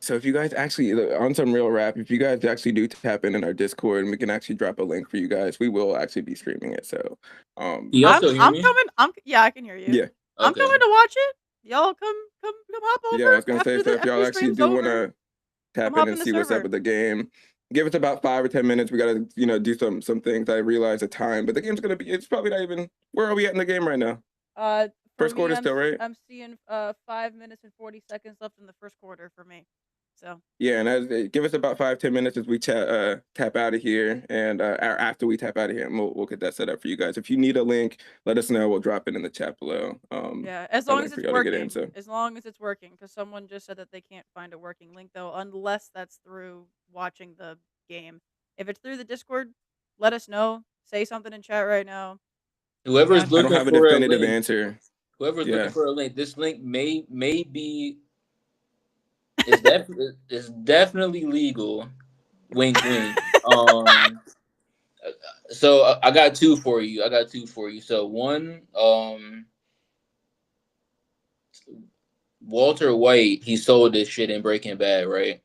S1: So if you guys actually on some real rap, if you guys actually do tap in our Discord, and we can actually drop a link for you guys, we will actually be streaming it. So,
S4: Can y'all still hear
S3: I'm
S4: me?
S3: coming. Yeah, I can hear you.
S1: yeah,
S3: I'm
S4: Okay.
S3: coming to watch it. Y'all come hop
S1: yeah. I was
S3: over
S1: gonna say, so if
S3: after
S1: y'all
S3: the
S1: actually
S3: stream's
S1: do want
S3: over.
S1: to tap
S3: Come
S1: in
S3: hop
S1: and
S3: in the
S1: see what's up
S3: server.
S1: with the game, give us about 5 or 10 minutes. We gotta, do some things. I realize the time, but the game's gonna be. It's probably not even. Where are we at in the game right now?
S3: For
S1: First
S3: me,
S1: quarter still, right?
S3: I'm seeing 5 minutes and 40 seconds left in the first quarter for me. So
S1: Yeah, and give us about 5-10 minutes as we tap out of here, and after we tap out of here, and we'll get that set up for you guys. If you need a link, let us know. We'll drop it in the chat below.
S3: yeah, as
S1: A
S3: long
S1: link
S3: as
S1: for
S3: it's
S1: y'all to get in.
S3: working.
S1: So
S3: As long as it's working, because someone just said that they can't find a working link though, unless that's through watching the game. If it's through the Discord, let us know. Say something in chat right now.
S4: Whoever's
S1: I don't
S4: looking
S1: have a
S4: for a
S1: definitive
S4: link,
S1: answer.
S4: whoever's looking
S1: Yeah,
S4: for a link, this link may be it's definitely legal. Wink, wink. So I got two for you. So one, Walter White, he sold this shit in Breaking Bad, right?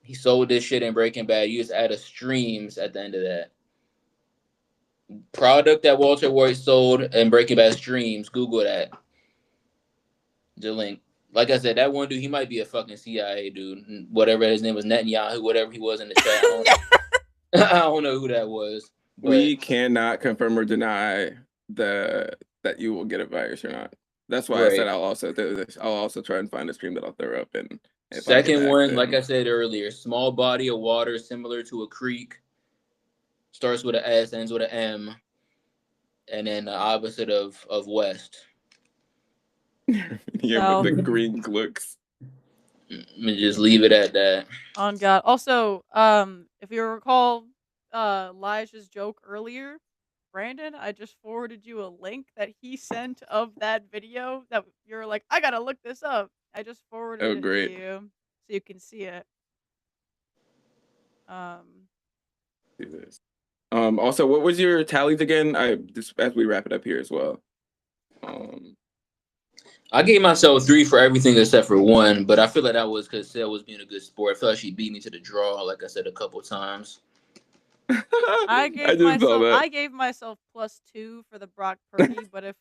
S4: He sold this shit in Breaking Bad. You just add a streams at the end of that. Product that Walter White sold in Breaking Bad streams. Google that. The link. Like I said, that one dude, he might be a fucking CIA dude. Whatever his name was, Netanyahu, whatever he was in the chat. I don't know who that was. But
S1: we cannot confirm or deny that you will get a virus or not. That's why I said
S4: right.
S1: I'll also do this. I'll also try and find a stream that I'll throw up, and if I get
S4: Second
S1: back,
S4: one, like
S1: then
S4: I said earlier, small body of water similar to a creek. Starts with an S, ends with an M, and then the opposite of west.
S1: yeah, with
S3: So
S1: the green looks.
S4: Let me just leave it at that.
S3: on God. Also, if you recall, Elijah's joke earlier, Brandon, I just forwarded you a link that he sent of that video that you're like, I gotta look this up. I just forwarded
S1: Oh,
S3: it to
S1: great.
S3: you so you can see it.
S1: Do this. Also, what was your tallies again? I just as we wrap it up here as well.
S4: I gave myself 3 for everything except for 1, but I feel like that was because Sale was being a good sport. I felt like she beat me to the draw, like I said a couple times.
S3: I
S1: just saw that.
S3: gave myself +2 for the Brock Purdy, but if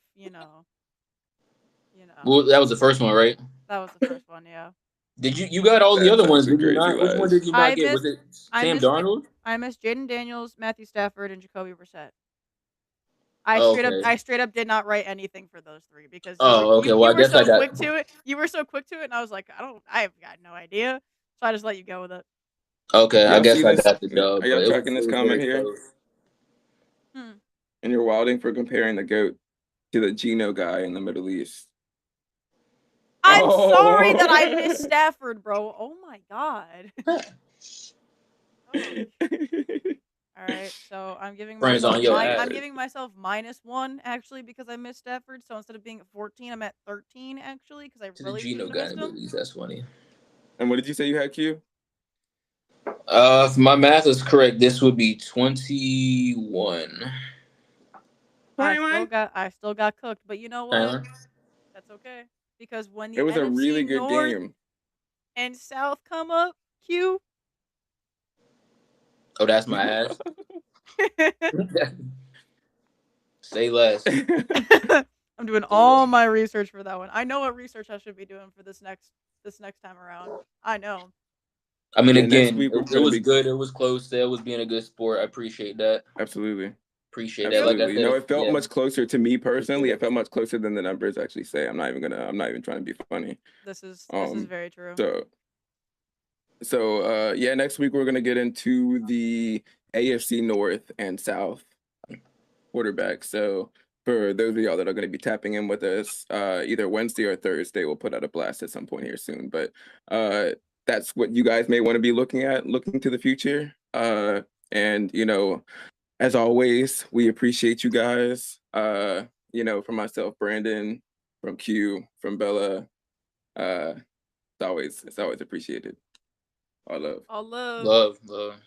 S4: Well, that was the first one, right?
S3: that was the first one, yeah.
S4: Did you got all the
S1: That's
S4: other ones?
S1: actually
S4: Did you
S1: crazy,
S4: not? Which one
S1: Lige.
S4: did you not get? Was it Sam Darnold?
S3: I missed Jaden Daniels, Matthew Stafford, and Jacoby Brissett.
S4: Oh, okay.
S3: I straight up did not write anything for those 3 because
S4: Oh, okay. Well,
S3: you
S4: I
S3: were
S4: guess I
S3: so
S4: got.
S3: quick to it. You were so quick to it, and I was like, I've got no idea. So I just let you go with it.
S4: Okay, I
S1: Y'all
S4: guess
S1: see
S4: I
S1: this?
S4: got the dub,
S1: Are
S4: but
S1: y'all
S4: it
S1: tracking this
S4: was
S1: comment
S4: very
S1: here?
S4: close.
S1: And you're wilding for comparing the GOAT to the Geno guy in the Middle East.
S3: I'm sorry that I missed Stafford, bro. Oh my god. All right, so I'm giving
S4: Friends
S3: myself
S4: on your
S3: I'm
S4: ass.
S3: giving myself -1 actually because I missed Stafford. So instead of being at 14, I'm at 13 actually because I
S4: To the
S3: really
S4: Geno
S3: shouldn't have
S4: guy in
S3: missed
S4: the Middle
S3: him.
S4: East. That's funny.
S1: And what did you say you had, Q?
S4: If my math is correct, this would be 21.
S3: I still got cooked, but you know what?
S4: Tyler?
S3: That's okay because when
S1: It
S3: the
S1: was a really
S3: NFC
S1: good
S3: North
S1: game.
S3: and South come up, Q.
S4: Oh, that's my ass. Say less.
S3: I'm doing all my research for that one. I know what research I should be doing for this next time around. I know.
S4: I mean,
S1: Yeah, next
S4: again,
S1: week we're
S4: it
S1: gonna
S4: was
S1: be
S4: good. It was close. Sale was being a good sport. I appreciate that.
S1: absolutely.
S4: Appreciate that. Like I
S1: Absolutely.
S4: said,
S1: It felt
S4: yeah.
S1: much closer to me personally.
S4: Appreciate
S1: It felt much closer than the numbers actually say. I'm not even trying to be funny.
S3: This is
S1: Um
S3: very true.
S1: so yeah, next week we're gonna get into the AFC North and South quarterback. So for those of y'all that are going to be tapping in with us, either Wednesday or Thursday, we'll put out a blast at some point here soon. But that's what you guys may want to be looking to the future. And as always, we appreciate you guys. From myself, Brandon, from Q, from Bella. It's always appreciated. All love.
S3: All love.
S4: Love.